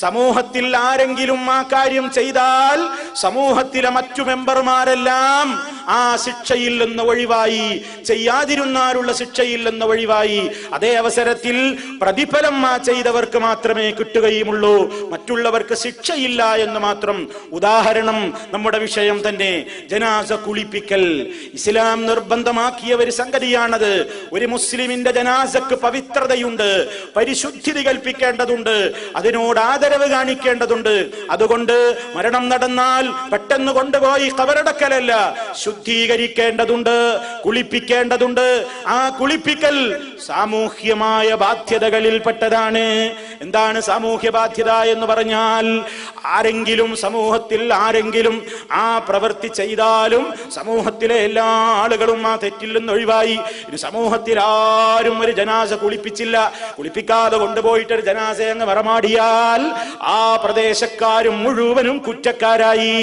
സമൂഹത്തിൽ ആരെങ്കിലും ആ കാര്യം ചെയ്താൽ സമൂഹത്തിലെ മറ്റു മെമ്പർമാരെല്ലാം ആ ശിക്ഷയിൽ നിന്ന് ഒഴിവായി, ചെയ്യാതിരുന്നാലുള്ള ശിക്ഷയിൽ നിന്ന് ഒഴിവായി. അതേ അവസരത്തിൽ പ്രതിഫലം ആ ചെയ്തവർക്ക് മാത്രമേ കിട്ടുകയുമുള്ളൂ, മറ്റുള്ളവർക്ക് ശിക്ഷയില്ല എന്ന് മാത്രം. ഉദാഹരണം നമ്മുടെ വിഷയം തന്നെ, ജനാസ കുളിപ്പിക്കൽ. ഇസ്ലാം നിർബന്ധമാക്കിയ ഒരു സംഗതിയാണത്. ഒരു മുസ്ലിമിന്റെ ജനാസക്ക് പവിത്രതയുണ്ട്, പരിശുദ്ധി കൽപ്പിക്കേണ്ടതുണ്ട്, അതിനോട് ആദരവ് കാണിക്കേണ്ടതുണ്ട്. അതുകൊണ്ട് മരണം നടന്നാൽ പെട്ടെന്ന് കൊണ്ടുപോയി ഖബറടക്കലല്ല, ശുദ്ധ ശുദ്ധീകരിക്കേണ്ടതുണ്ട്, കുളിപ്പിക്കേണ്ടതുണ്ട്. ആ കുളിപ്പിക്കൽ സാമൂഹ്യമായ ബാധ്യതകളിൽപ്പെട്ടതാണ്. എന്താണ് സാമൂഹ്യ ബാധ്യത എന്ന് പറഞ്ഞാൽ, ആരെങ്കിലും സമൂഹത്തിൽ ആരെങ്കിലും ആ പ്രവൃത്തി ചെയ്താലും സമൂഹത്തിലെ എല്ലാ ആളുകളും ആ തെറ്റിൽ നിന്ന് ഒഴിവായി. സമൂഹത്തിൽ ആരും ഒരു ജനാസ കുളിപ്പിച്ചില്ല, കുളിപ്പിക്കാതെ കൊണ്ടുപോയിട്ട് ഒരു ജനാസ അങ്ങ് മറമാടിയാൽ ആ പ്രദേശക്കാരും മുഴുവനും കുറ്റക്കാരായി,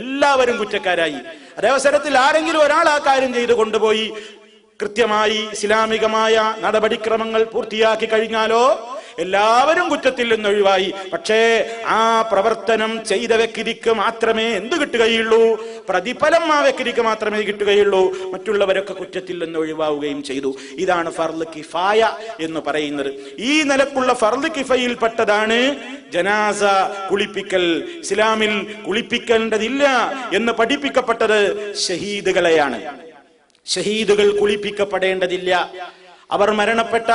എല്ലാവരും കുറ്റക്കാരായി. അതവസരത്തിൽ ആരെങ്കിലും ഒരാൾ ആ കാര്യം ചെയ്ത് കൊണ്ടുപോയി കൃത്യമായി ഇസ്ലാമികമായ നടപടിക്രമങ്ങൾ പൂർത്തിയാക്കി കഴിഞ്ഞാലോ എല്ലാവരും കുറ്റത്തിൽ നിന്ന് ഒഴിവായി. പക്ഷേ ആ പ്രവർത്തനം ചെയ്ത വ്യക്തിക്ക് മാത്രമേ എന്ത് കിട്ടുകയുള്ളൂ? പ്രതിഫലം ആ വ്യക്തിക്ക് മാത്രമേ കിട്ടുകയുള്ളൂ. മറ്റുള്ളവരൊക്കെ കുറ്റത്തിൽ നിന്ന് ഒഴിവാവുകയും ചെയ്തു. ഇതാണ് ഫർള് കിഫായ എന്ന് പറയുന്നത്. ഈ നിലക്കുള്ള ഫർള് കിഫയിൽപ്പെട്ടതാണ് ജനാസ കുളിപ്പിക്കൽ. ഇസ്ലാമിൽ കുളിപ്പിക്കേണ്ടതില്ല എന്ന് പഠിപ്പിക്കപ്പെട്ടത് ഷഹീദുകളെയാണ്. ഷഹീദുകൾ കുളിപ്പിക്കപ്പെടേണ്ടതില്ല. അവർ മരണപ്പെട്ട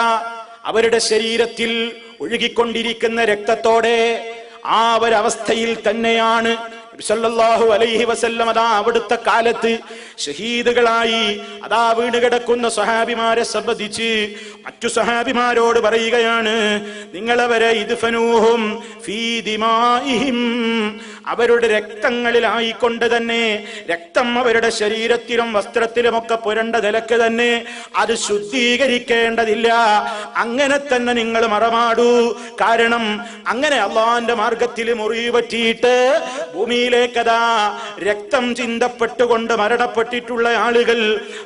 അവരുടെ ശരീരത്തിൽ ഒഴുകിക്കൊണ്ടിരിക്കുന്ന രക്തത്തോടെ ആ ഒരവസ്ഥയിൽ തന്നെയാണ് സല്ലല്ലാഹു അലൈഹി വസല്ലം അതാ അവിടുത്തെ കാലത്ത് ഷഹീദുകളായി അതാ വീണ് കിടക്കുന്ന സ്വഹാബിമാരെ സംബന്ധിച്ച് മറ്റു സ്വഹാബിമാരോട് പറയുകയാണ്, നിങ്ങളവരെ ഇദ്ഫനൂഹും ഫീ ദിമാഇഹിം, അവരുടെ രക്തങ്ങളിലായിക്കൊണ്ട് തന്നെ, രക്തം അവരുടെ ശരീരത്തിലും വസ്ത്രത്തിലുമൊക്കെ പുരണ്ട നിലക്ക് തന്നെ അത് ശുദ്ധീകരിക്കേണ്ടതില്ല, അങ്ങനെ തന്നെ നിങ്ങൾ മറമാടൂ. കാരണം അങ്ങനെ അള്ളാന്റെ മാർഗത്തിൽ മുറിവ് പറ്റിയിട്ട് ഭൂമിയിലേക്കതാ രക്തം ചിന്തപ്പെട്ടുകൊണ്ട് മരണപ്പെട്ടിട്ടുള്ള ആളുകൾ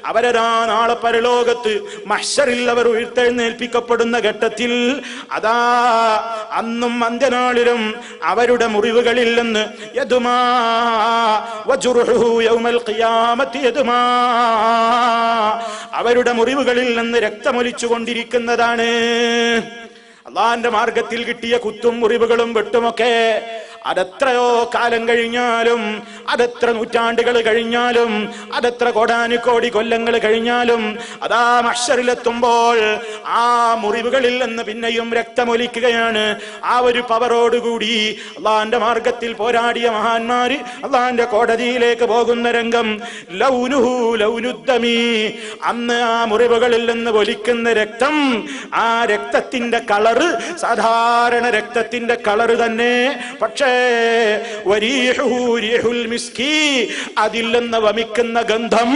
അവരതാ നാളെ പരലോകത്ത് മഹ്ശറിൽ അവർ ഉയർത്തെഴുന്നേൽപ്പിക്കപ്പെടുന്ന ഘട്ടത്തിൽ അതാ അന്നും അന്ത്യനാളിലും അവരുടെ മുറിവുകളിൽ നിന്ന് യദുമാ വജുറുഹു യൗമൽ ഖിയാമത്തി യദുമാ, അവരുടെ മുറിവുകളിൽ നിന്ന് രക്തമൊലിച്ചു കൊണ്ടിരിക്കുന്നതാണ്. അള്ളാന്റെ മാർഗത്തിൽ കിട്ടിയ കുത്തും മുറിവുകളും വെട്ടുമൊക്കെ അതെത്രയോ കാലം കഴിഞ്ഞാലും, അതെത്ര നൂറ്റാണ്ടുകൾ കഴിഞ്ഞാലും, അതെത്ര കോടാനുകോടി കൊല്ലങ്ങൾ കഴിഞ്ഞാലും അതാ മഹ്ശറിലെത്തുമ്പോൾ ആ മുറിവുകളിൽ നിന്ന് പിന്നെയും രക്തമൊലിക്കുകയാണ്. ആ ഒരു പവറോടുകൂടി അള്ളാന്റെ മാർഗത്തിൽ പോരാടിയ മഹാന്മാര് അള്ളാന്റെ കോടതിയിലേക്ക് പോകുന്ന രംഗം ലൗനുഹു ലൗനുദ്ദമി, അന്ന് ആ മുറിവുകളിൽ നിന്ന് ഒലിക്കുന്ന രക്തം, ആ രക്തത്തിന്റെ കളറ് സാധാരണ രക്തത്തിന്റെ കളറ് തന്നെ. പക്ഷേ അതിൽ നിന്ന് വമിക്കുന്ന ഗന്ധം,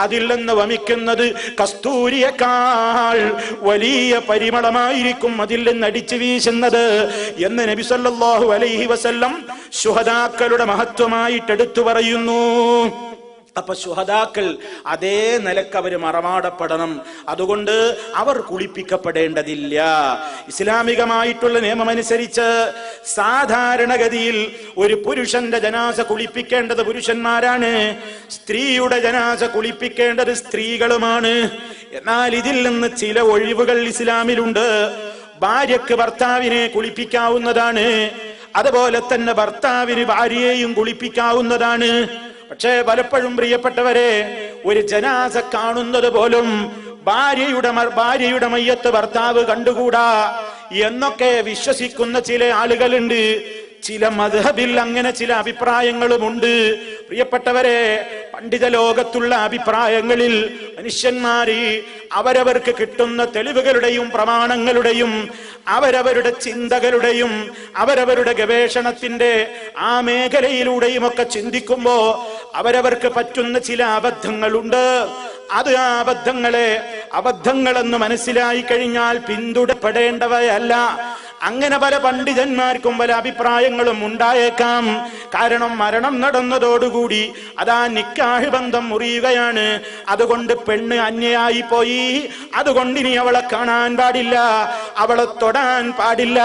അതിൽ നിന്ന് വമിക്കുന്നത് കസ്തൂരിയേക്കാൾ വലിയ പരിമളമായിരിക്കും അതിൽ നിന്ന് അടിച്ചു വീശുന്നത് എന്ന് നബി സല്ലല്ലാഹു അലൈഹി വസല്ലം ശുഹദാക്കളുടെ മഹത്വമായിട്ട് എടുത്തു പറയുന്നു. അപ്പൊ ശുഹദാക്കൾ അതേ നിലക്ക് അവർ മറമാടപ്പെടണം. അതുകൊണ്ട് അവർ കുളിപ്പിക്കപ്പെടേണ്ടതില്ല. ഇസ്ലാമികമായിട്ടുള്ള നിയമമനുസരിച്ച് സാധാരണഗതിയിൽ ഒരു പുരുഷന്റെ ജനാസ കുളിപ്പിക്കേണ്ടത് പുരുഷന്മാരാണ്, സ്ത്രീയുടെ ജനാസ കുളിപ്പിക്കേണ്ടത് സ്ത്രീകളുമാണ്. എന്നാൽ ഇതിൽ നിന്ന് ചില ഒഴിവുകൾ ഇസ്ലാമിലുണ്ട്. ഭാര്യക്ക് ഭർത്താവിനെ കുളിപ്പിക്കാവുന്നതാണ്, അതുപോലെ തന്നെ ഭർത്താവിന് ഭാര്യയെയും കുളിപ്പിക്കാവുന്നതാണ്. പക്ഷേ പലപ്പോഴും പ്രിയപ്പെട്ടവരെ, ഒരു ജനാസ കാണുന്നത് പോലും ഭാര്യയുടെ മയ്യത്ത് ഭർത്താവ് കണ്ടുകൂടാ എന്നൊക്കെ വിശ്വസിക്കുന്ന ചില ആളുകളുണ്ട്. ചില മദ്ഹബിൽ അങ്ങനെ ചില അഭിപ്രായങ്ങളുമുണ്ട്. പ്രിയപ്പെട്ടവരെ, പണ്ഡിത ലോകത്തുള്ള അഭിപ്രായങ്ങളിൽ മനുഷ്യന്മാര് അവരവർക്ക് കിട്ടുന്ന തെളിവുകളുടെയും പ്രമാണങ്ങളുടെയും അവരവരുടെ ചിന്തകളുടെയും അവരവരുടെ ഗവേഷണത്തിന്റെ ആ മേഖലയിലൂടെയും ഒക്കെ ചിന്തിക്കുമ്പോ അവരവർക്ക് പറ്റുന്ന ചില അബദ്ധങ്ങളുണ്ട്. അത് ആ അബദ്ധങ്ങളെന്ന് മനസ്സിലായി കഴിഞ്ഞാൽ പിന്തുടരപ്പെടേണ്ടവയല്ല. അങ്ങനെ പല പണ്ഡിതന്മാർക്കും പല അഭിപ്രായങ്ങളും ഉണ്ടായേക്കാം. കാരണം മരണം നടന്നതോടുകൂടി അതാ നിക്കാഹ് ബന്ധം മുറിയുകയാണ്. അതുകൊണ്ട് പെണ്ണ് അന്യയായി പോയി, അതുകൊണ്ട് ഇനി അവളെ കാണാൻ പാടില്ല, അവളെ തൊടാൻ പാടില്ല,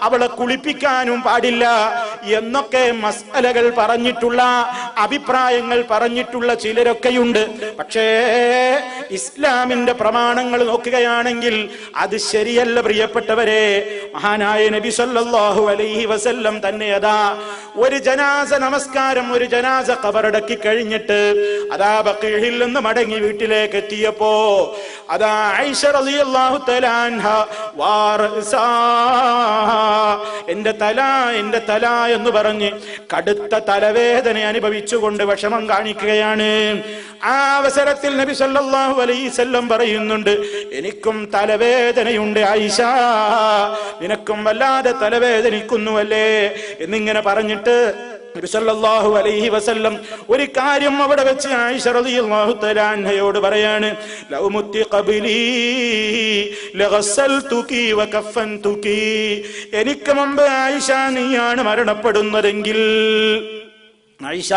അവളെ കുളിപ്പിക്കാനും പാടില്ല എന്നൊക്കെ മസ്അലകൾ പറഞ്ഞിട്ടുള്ള അഭിപ്രായങ്ങൾ പറഞ്ഞിട്ടുള്ള ചിലരൊക്കെയുണ്ട്. പക്ഷേ ഇസ്ലാമിന്റെ പ്രമാണങ്ങൾ നോക്കുകയാണെങ്കിൽ അത് ശരിയല്ല പ്രിയപ്പെട്ടവരെ. മഹാനായ നബി സല്ലല്ലാഹു അലൈഹി വസല്ലം തന്നെ അതാ ഒരു ജനാസ നമസ്കാരം, ഒരു ജനാസ ഖബറടക്കി കഴിഞ്ഞിട്ട് അതാ ബഖീഹിൽ നിന്ന് മടങ്ങി വീട്ടിലേക്ക് എത്തിയപ്പോ അതാ ആയിഷ റളിയല്ലാഹു തആല അൻഹ എന്റെ തല എന്ന് പറഞ്ഞ് കടുത്ത തലവേദന അനുഭവിച്ചുകൊണ്ട് വിഷമം കാണിക്കുകയാണ്. ആ അവസരത്തിൽ നബി സല്ലല്ലാഹു അലൈഹി വസല്ലം പറയുന്നുണ്ട്, എനിക്കും തലവേദനയുണ്ട് ആയിഷ, നിനക്കും വല്ലാതെ തലവേദനിക്കുന്നുവല്ലേ എന്നിങ്ങനെ പറഞ്ഞിട്ട് നബി സല്ലല്ലാഹു അലൈഹി വസല്ലം ഒരു കാര്യം അവിടെ വെച്ച് ആയിഷ റളിയല്ലാഹു തആല അൻഹയോട് പറയാണ്, ലൗ മുത്തി ഖബലി ലഗസ്സൽതുകി വകഫൻതുകി, എനിക്ക് മുമ്പ് ആയിഷ നീയാണ് മരണപ്പെടുന്നതെങ്കിൽ, ആയിഷ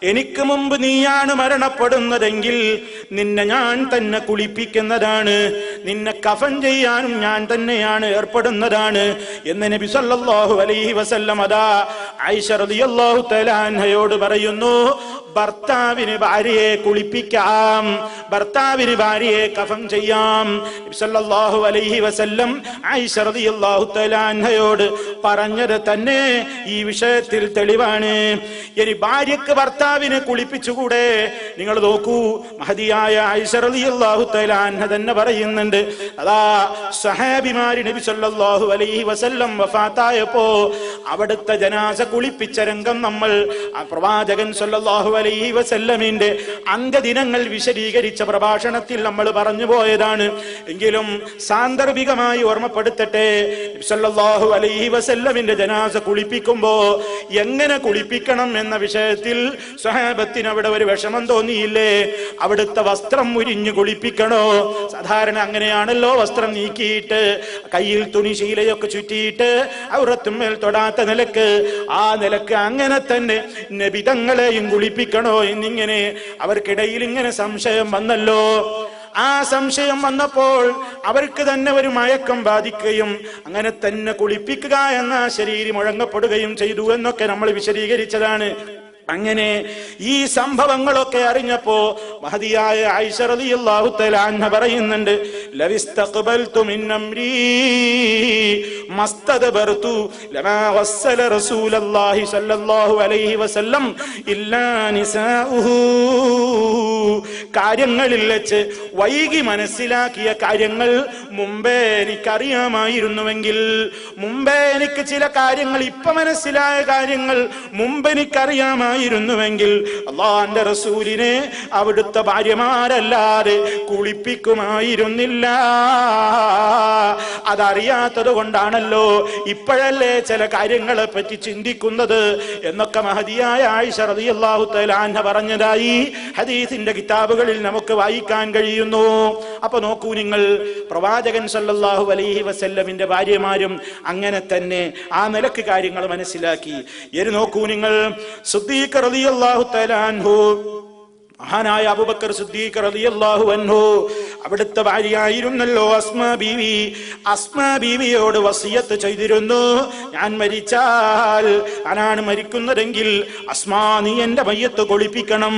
എനിക്ക് മുമ്പ് നീയാണ് മരണപ്പെടുന്നതെങ്കിൽ നിന്നെ ഞാൻ തന്നെ കുളിപ്പിക്കുന്നതാണ്, നിന്നെ കഫൻ ചെയ്യാനും ഞാൻ തന്നെയാണ് ഏർപ്പെടുന്നതാണ് എന്ന് നബി സല്ലല്ലാഹു അലൈഹി വസല്ലം അതാ ആയിഷ റളിയല്ലാഹു തആല അൻഹയോട് പറയുന്നു. ഭർത്താവിന് ഭാര്യയെ കുളിപ്പിക്കാം, ഭർത്താവിന് ഭാര്യയെ കഫൻ ചെയ്യാം. നബി സല്ലല്ലാഹു അലൈഹി വസല്ലം ആയിഷ റളിയല്ലാഹു തആല അൻഹയോട് പറഞ്ഞത് തന്നെ ഈ വിഷയത്തിൽ തെളിവാണ്. ഇനി ഭാര്യക്ക് ഭർത്താവിനെ കുളിപ്പിച്ചുകൂടെ? നിങ്ങൾ നോക്കൂ, മഹദിയായ ആയിഷ റളിയല്ലാഹു തആല അൻഹ തന്നെ പറയുന്നുണ്ട്, അതാ സഹാബിമാര് നബി സല്ലല്ലാഹു അലൈഹി വസല്ലം വഫാത്തായപ്പോ അവിടുത്തെ ജനാസ കുളിപ്പിച്ച രംഗം നമ്മൾ പ്രവാചകൻ സല്ലല്ലാഹു അലൈഹി വസല്ലമിന്റെ അന്ത്യദിനങ്ങൾ വിശദീകരിച്ച പ്രഭാഷണത്തിൽ നമ്മൾ പറഞ്ഞു പോയതാണ്. എങ്കിലും സാന്ദർഭികമായി ഓർമ്മപ്പെടുത്തട്ടെ, നബി സല്ലല്ലാഹു അലൈഹി വസല്ലമിന്റെ ജനാസ കുളിപ്പിക്കുമ്പോ എങ്ങനെ കുളിപ്പിക്കണം എന്ന വിഷയത്തിൽ സ്വഹാബത്തിന് അവിടെ ഒരു വിഷമം തോന്നിയില്ലേ? അവിടുത്തെ വസ്ത്രം ഉരിഞ്ഞു കുളിപ്പിക്കണോ? സാധാരണ അങ്ങനെയാണല്ലോ, വസ്ത്രം നീക്കിയിട്ട് കയ്യിൽ തുണി ശീലയൊക്കെ ചുറ്റിയിട്ട് ഔറത്തുമേൽ തൊടാത്ത നിലക്ക്, ആ നിലക്ക് അങ്ങനെ തന്നെ നബി തങ്ങളെയും കുളിപ്പിക്കണോ എന്നിങ്ങനെ അവർക്കിടയിൽ ഇങ്ങനെ സംശയം വന്നല്ലോ. ആ സംശയം വന്നപ്പോൾ അവർക്ക് തന്നെ ഒരു മയക്കം ബാധിക്കുകയും അങ്ങനെ തന്നെ കുളിപ്പിക്കുക എന്ന ശരീരം മുഴങ്ങപ്പെടുകയും ചെയ്തു എന്നൊക്കെ നമ്മൾ വിശദീകരിച്ചതാണ്. അങ്ങനെ ഈ സംഭവങ്ങളൊക്കെ അറിഞ്ഞപ്പോ മഹദിയായ ആയിഷ റളിയല്ലാഹു തആല അൻഹ പറയുന്നുണ്ട്, ലവിസ്തഖബൽതു മിൻ അംരി മസ്തദബർതു ലമാ ഗസ്സല റസൂലുള്ളാഹി സ്വല്ലല്ലാഹു അലൈഹി വസല്ലം ഇല്ലാ നിസാഉഹു. കാര്യങ്ങളിൽ വെച്ച് വൈകി മനസ്സിലാക്കിയ കാര്യങ്ങൾ മുമ്പേ എനിക്കറിയാമായിരുന്നുവെങ്കിൽ, മുമ്പേ എനിക്ക് ചില കാര്യങ്ങൾ, ഇപ്പൊ മനസ്സിലായ കാര്യങ്ങൾ മുമ്പ് എനിക്കറിയാമായിരുന്നുവെങ്കിൽ അല്ലാഹുവിന്റെ റസൂലിനെ അവിടുത്തെ ഭാര്യമാരല്ലാതെ കുളിപ്പിക്കുമായിരുന്നില്ല. അതറിയാത്തത് കൊണ്ടാണല്ലോ ഇപ്പോഴല്ലേ ചില കാര്യങ്ങളെ പറ്റി ചിന്തിക്കുന്നത് എന്നൊക്കെ മഹദിയായ ആയിഷ റളിയല്ലാഹു തആല അൻഹ പറഞ്ഞതായി ഹദീസിന്റെ കിതാബുകളിൽ നമുക്ക് വായിക്കാൻ കഴിയുന്നു. അപ്പൊ നോക്കൂ നിങ്ങൾ, പ്രവാചകൻ സല്ലല്ലാഹു അലൈഹി വസല്ലമിന്റെ ഭാര്യമാരും അങ്ങനെ തന്നെ ആ നിലക്ക് കാര്യങ്ങൾ മനസ്സിലാക്കി. ഇനി നോക്കൂ നിങ്ങൾ, സിദ്ദീഖ് റളിയല്ലാഹു തആല അൻഹു, മഹാനായ അബൂബക്കർ സിദ്ദീഖ് റളിയല്ലാഹു അൻഹു, അവിടുത്തെ ഭാര്യയായിരുന്നല്ലോ അസ്മാ ബീവി. അസ്മാ ബീവിയോട് വസിയത്ത് ചെയ്തിരുന്നു, ഞാൻ മരിച്ചാൽ, ഞാനാണ് മരിക്കുന്നതെങ്കിൽ അസ്മാ നീ എന്റെ മയ്യത്ത് കുളിപ്പിക്കണം.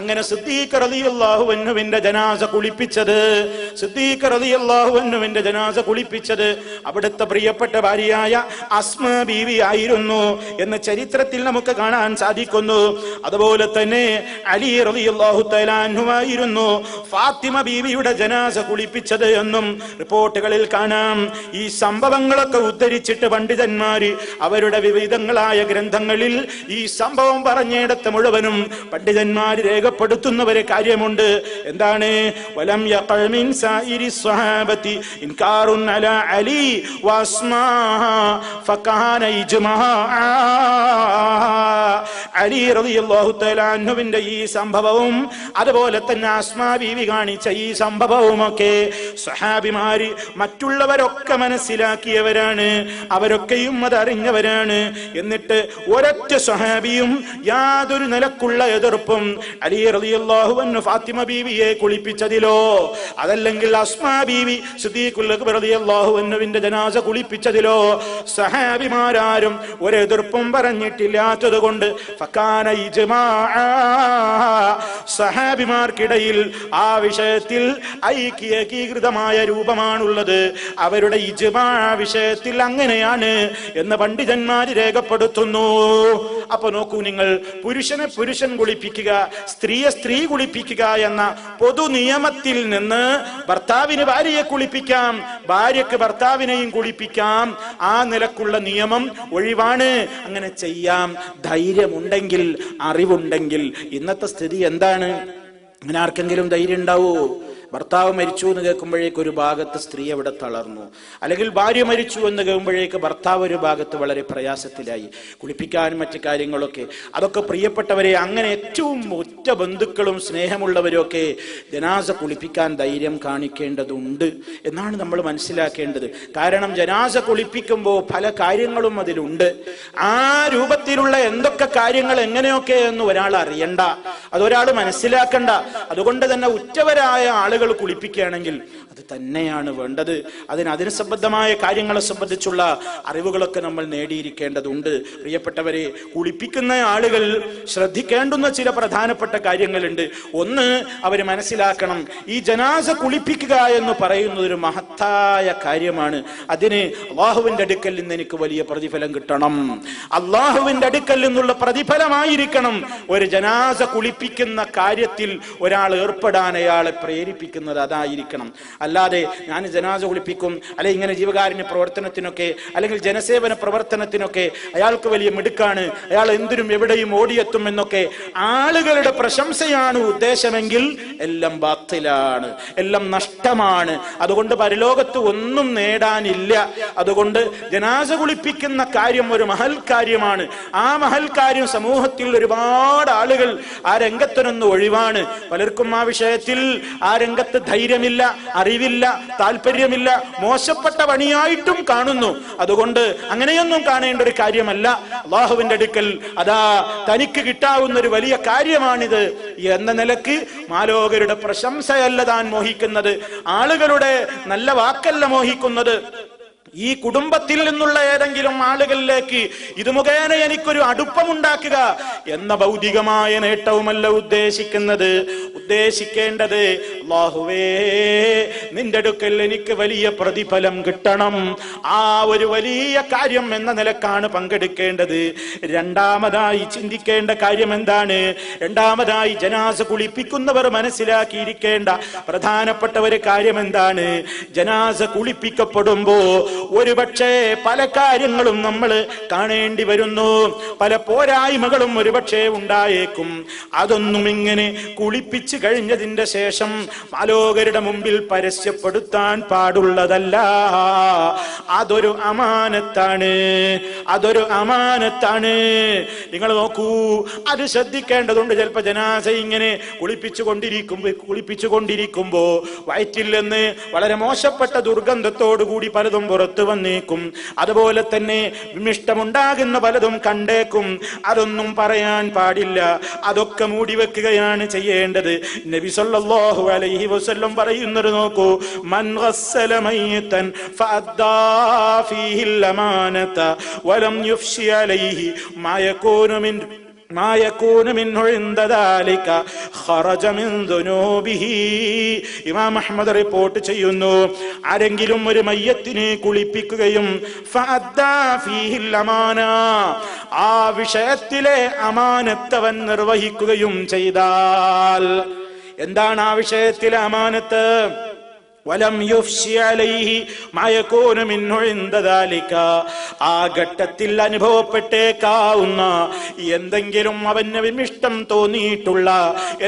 അങ്ങനെ സിദ്ദീഖ് റളിയല്ലാഹു അൻഹുവിന്റെ ജനാസ കുളിപ്പിച്ചത്, സിദ്ദീഖ് റളിയല്ലാഹു അൻഹുവിന്റെ ജനാസ കുളിപ്പിച്ചത് അവിടുത്തെ പ്രിയപ്പെട്ട ഭാര്യയായ അസ്മാ ബീവി ആയിരുന്നു എന്ന് ചരിത്രത്തിൽ നമുക്ക് കാണാൻ സാധിക്കുന്നു. അതുപോലെ തന്നെ അലി റളിയല്ലാഹു തആല അൻഹു ആയിരുന്നു ഫാത്തിമ ബീവിയുടെ ജനാസ കുളിപ്പിച്ചത് എന്നും റിപ്പോർട്ടുകളിൽ കാണാം. ഈ സംഭവങ്ങളൊക്കെ ഉദ്ധരിച്ചിട്ട് പണ്ഡിതന്മാര് അവരുടെ വിവിധങ്ങളായ ഗ്രന്ഥങ്ങളിൽ ഈ സംഭവം പറഞ്ഞിടത്ത് മുഴുവനും പണ്ഡിതന്മാര് രേഖപ്പെടുത്തുന്ന ഒരു കാര്യമുണ്ട്. എന്താണ്? വലം യഖൽ മിൻ സായിരി സ്വഹാബതി ഇൻകാറുൻ അലാ അലി വഅസ്മാ ഫകാന ഇജ്മാ. അലി റളിയല്ലാഹു തആല അൻഹുവിന്റെ ഈ സംഭവവും അതുപോലെ തന്നെ അസ്മാ ബീവി കാണിച്ച ഈ സംഭവവുമൊക്കെ സ്വഹാബിമാര് മറ്റുള്ളവരൊക്കെ മനസ്സിലാക്കിയവരാണ്, അവരൊക്കെയും അതറിഞ്ഞവരാണ്. എന്നിട്ട് ഒരൊറ്റ സ്വഹാബിയും യാതൊരു നിലക്കുള്ള എതിർപ്പും അലി റളിയല്ലാഹു അൻഹു ഫാത്തിമ ബീവിയെ കുളിപ്പിച്ചതിലോ അതല്ലെങ്കിൽ അസ്മാ ബീവി സിദ്ദീഖുൽ അക്ബർ റളിയല്ലാഹു അൻഹുവിന്റെ ജനാസ കുളിപ്പിച്ചതിലോ സ്വഹാബിമാരാരും ഒരു എതിർപ്പും പറഞ്ഞിട്ടില്ലാത്തത് കൊണ്ട് ഫകാന ഇജ്മാ, സഹാബിമാർക്കിടയിൽ ആ വിഷയത്തിൽ ഐക്യീകൃതമായ രൂപമാണുള്ളത്. അവരുടെ ഇജ്മാ വിഷയത്തിൽ അങ്ങനെയാണ് എന്ന് പണ്ഡിതന്മാർ രേഖപ്പെടുത്തുന്നു. അപ്പൊ നോക്കൂ നിങ്ങൾ, പുരുഷനെ പുരുഷൻ കുളിപ്പിക്കുക, സ്ത്രീയെ സ്ത്രീ കുളിപ്പിക്കുക എന്ന പൊതു നിയമത്തിൽ നിന്ന് ഭർത്താവിന് ഭാര്യയെ കുളിപ്പിക്കാം, ഭാര്യക്ക് ഭർത്താവിനെയും കുളിപ്പിക്കാം, ആ നിലക്കുള്ള നിയമം ഒഴിവാണ്. അങ്ങനെ ചെയ്യാം, ധൈര്യമുണ്ടെങ്കിൽ, അറിവുണ്ടെങ്കിൽ. ഇന്നത്തെ സ്ഥിതി എന്താണ്? അങ്ങനെ ആർക്കെങ്കിലും ധൈര്യം ഉണ്ടാവോ? ഭർത്താവ് മരിച്ചു എന്ന് കേൾക്കുമ്പോഴേക്ക് ഒരു ഭാഗത്ത് സ്ത്രീ അവിടെ തളർന്നു, അല്ലെങ്കിൽ ഭാര്യ മരിച്ചു എന്ന് കേൾക്കുമ്പോഴേക്ക് ഭർത്താവ് ഒരു ഭാഗത്ത് വളരെ പ്രയാസത്തിലായി. കുളിപ്പിക്കാനും മറ്റു കാര്യങ്ങളൊക്കെ, അതൊക്കെ പ്രിയപ്പെട്ടവരെ, അങ്ങനെ ഏറ്റവും ഒറ്റ ബന്ധുക്കളും സ്നേഹമുള്ളവരും ഒക്കെ ജനാസ കുളിപ്പിക്കാൻ ധൈര്യം കാണിക്കേണ്ടതുണ്ട് എന്നാണ് നമ്മൾ മനസ്സിലാക്കേണ്ടത്. കാരണം ജനാസ കുളിപ്പിക്കുമ്പോൾ പല കാര്യങ്ങളും അതിലുണ്ട്. ആ രൂപത്തിലുള്ള എന്തൊക്കെ കാര്യങ്ങൾ എങ്ങനെയൊക്കെ എന്ന് ഒരാൾ അറിയണ്ട, അതൊരാൾ മനസ്സിലാക്കണ്ട. അതുകൊണ്ട് തന്നെ ഉറ്റവരായ ആളുകൾ കുളിപ്പിക്കുകയാണെങ്കിൽ അത് തന്നെയാണ് വേണ്ടത്. അതിന് സംബന്ധമായ കാര്യങ്ങളെ സംബന്ധിച്ചുള്ള അറിവുകളൊക്കെ നമ്മൾ നേടിയിരിക്കേണ്ടതുണ്ട്. പ്രിയപ്പെട്ടവരെ, കുളിപ്പിക്കുന്ന ആളുകൾ ശ്രദ്ധിക്കേണ്ടുന്ന ചില പ്രധാനപ്പെട്ട കാര്യങ്ങളുണ്ട്. ഒന്ന്, അവര് മനസ്സിലാക്കണം, ഈ ജനാസ കുളിപ്പിക്കുക എന്ന് പറയുന്നത് ഒരു മഹത്തായ കാര്യമാണ്. അതിന് അല്ലാഹുവിന്റെ അടുക്കൽ നിന്ന് എനിക്ക് വലിയ പ്രതിഫലം കിട്ടണം. അല്ലാഹുവിന്റെ അടുക്കൽ നിന്നുള്ള പ്രതിഫലമായിരിക്കണം ഒരു ജനാസ കുളിപ്പിക്കുന്ന കാര്യത്തിൽ ഒരാൾ ഏർപ്പെടാൻ അയാളെ പ്രേരിപ്പിക്കുന്നത്. അതായിരിക്കണം. അല്ലാതെ ഞാൻ ജനാസ കുളിപ്പിക്കും, അല്ലെങ്കിൽ ഇങ്ങനെ ജീവകാരുണ്യ പ്രവർത്തനത്തിനൊക്കെ, അല്ലെങ്കിൽ ജനസേവന പ്രവർത്തനത്തിനൊക്കെ അയാൾക്ക് വലിയ മിടുക്കാണ്, അയാൾ എന്തിനും എവിടെയും ഓടിയെത്തും എന്നൊക്കെ ആളുകളുടെ പ്രശംസയാണ് ഉദ്ദേശമെങ്കിൽ എല്ലാം ബാത്തിലാണ്, എല്ലാം നഷ്ടമാണ്. അതുകൊണ്ട് പരലോകത്ത് ഒന്നും നേടാനില്ല. അതുകൊണ്ട് ജനാസ കുളിപ്പിക്കുന്ന കാര്യം ഒരു മഹൽ കാര്യമാണ്. ആ മഹൽ കാര്യം സമൂഹത്തിൽ ഒരുപാട് ആളുകൾ ആ രംഗത്തിനൊന്ന് ഒഴിവാണ്. പലർക്കും ആ വിഷയത്തിൽ, ആ രംഗത്ത് ധൈര്യമില്ല, അറിവില്ല, താല്പര്യമില്ല, മോശപ്പെട്ട പണിയായിട്ടും കാണുന്നു. അതുകൊണ്ട് അങ്ങനെയൊന്നും കാണേണ്ട ഒരു കാര്യമല്ല. അല്ലാഹുവിന്റെ അടുക്കൽ അതാ തനിക്ക് കിട്ടാവുന്ന ഒരു വലിയ കാര്യമാണിത് എന്ന നിലക്ക് മാലോകരുടെ പ്രശംസയല്ല താൻ മോഹിക്കുന്നത്, ആളുകളുടെ നല്ല വാക്കല്ല മോഹിക്കുന്നത്. ഈ കുടുംബത്തിൽ നിന്നുള്ള ഏതെങ്കിലും ആളുകളിലേക്ക് ഇത് മുഖേന എനിക്കൊരു അടുപ്പമുണ്ടാക്കുക എന്ന ഭൗതികമായ നേട്ടവുമല്ല ഉദ്ദേശിക്കുന്നത്. ഉദ്ദേശിക്കേണ്ടത്, അല്ലാഹുവേ, നിന്റെ അടുക്കൽ എനിക്ക് വലിയ പ്രതിഫലം കിട്ടണം, ആ ഒരു വലിയ കാര്യം എന്ന നിലക്കാണ് പങ്കെടുക്കേണ്ടത്. രണ്ടാമതായി ചിന്തിക്കേണ്ട കാര്യം എന്താണ്? രണ്ടാമതായി ജനാസ കുളിപ്പിക്കുന്നവർ മനസ്സിലാക്കിയിരിക്കേണ്ട പ്രധാനപ്പെട്ട ഒരു കാര്യം എന്താണ്? ജനാസ കുളിപ്പിക്കപ്പെടുമ്പോ ഒരുപക്ഷെ പല കാര്യങ്ങളും നമ്മൾ കാണേണ്ടി വരുന്നു, പല പോരായ്മകളും ഒരുപക്ഷെ ഉണ്ടായേക്കും. അതൊന്നും ഇങ്ങനെ കുളിപ്പിച്ച് കഴിഞ്ഞതിന്റെ ശേഷം മാലോകരുടെ മുമ്പിൽ പരസ്യപ്പെടുത്താൻ പാടുള്ളതല്ല. അതൊരു അമാനത്താണ്, അതൊരു അമാനത്താണ്. നിങ്ങൾ നോക്കൂ, അത് ശ്രദ്ധിക്കേണ്ടതുണ്ട്. ചിലപ്പോ ജനാസ ഇങ്ങനെ കുളിപ്പിച്ചുകൊണ്ടിരിക്കുമ്പോ വയറ്റിൽ നിന്ന് വളരെ മോശപ്പെട്ട ദുർഗന്ധത്തോടുകൂടി പലതും പുറത്തു വന്നേക്കും. അതുപോലെ തന്നെ വിമിഷ്ടമുണ്ടാകുന്ന പലതും കണ്ടേക്കും. അതൊന്നും പറയാൻ പാടില്ല, അതൊക്കെ മൂടി വെക്കുകയാണ് ചെയ്യേണ്ടത്. നബി സല്ലല്ലാഹു അലൈഹി വസല്ലം പറയുന്നത് നോക്കൂ, മൻ ഗസ്സല മയ്യിതൻ ഫഅദ്ദാ ഫീഹിൽ അമാനത വലം യുഫ്ശി അലൈഹി മാ യകൂനു മിൻഹു ഇൻദ ദാലിക ഖറജ മിൻ ദുനൂബിഹി. ഇമാം അഹ്മദ് റിപ്പോർട്ട് ചെയ്യുന്നു, ആരെങ്കിലും ഒരു മയ്യത്തിനെ കുളിപ്പിക്കുകയും ഫഅദ്ദാ ഫീഹിൽ അമാന, ആ വിഷയത്തിലെ അമാനത്തവൻ നിർവഹിക്കുകയും ചെയ്താൽ, എന്താണ് ആ വിഷയത്തിലെ അമാനത്ത്? വലം യുഫ്ശി അലൈഹി മാ യകൂനു മിൻഹു ഇൻദ ദാലിക, ആ ഘട്ടത്തിൽ അനുഭവപ്പെട്ടേക്കാവുന്ന എന്തെങ്കിലും അവന് വിമിഷ്ടം തോന്നിയിട്ടുള്ള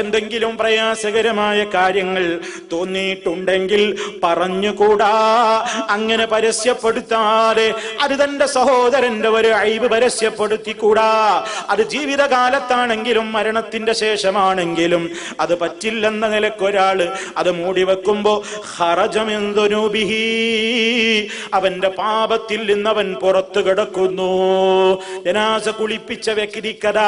എന്തെങ്കിലും പ്രയാസകരമായ കാര്യങ്ങൾ തോന്നിയിട്ടുണ്ടെങ്കിൽ പറഞ്ഞുകൂടാ. അങ്ങനെ പരസ്യപ്പെടുത്താതെ അത് തന്റെ സഹോദരന്റെ ഒരു ഐബ് പരസ്യപ്പെടുത്തിക്കൂടാ. അത് ജീവിതകാലത്താണെങ്കിലും മരണത്തിന്റെ ശേഷമാണെങ്കിലും അത് പറ്റില്ലെന്ന നിലക്കൊരാള് അത് മൂടി വെക്കുമ്പോ ഖറജ മിൻ ദുനൂബിഹി, അവന്റെ പാപത്തിൽ നിന്ന് അവൻ പുറത്തു കിടക്കുന്നു. ജനാസ കുളിപ്പിച്ച വ്യക്തിക്കഥ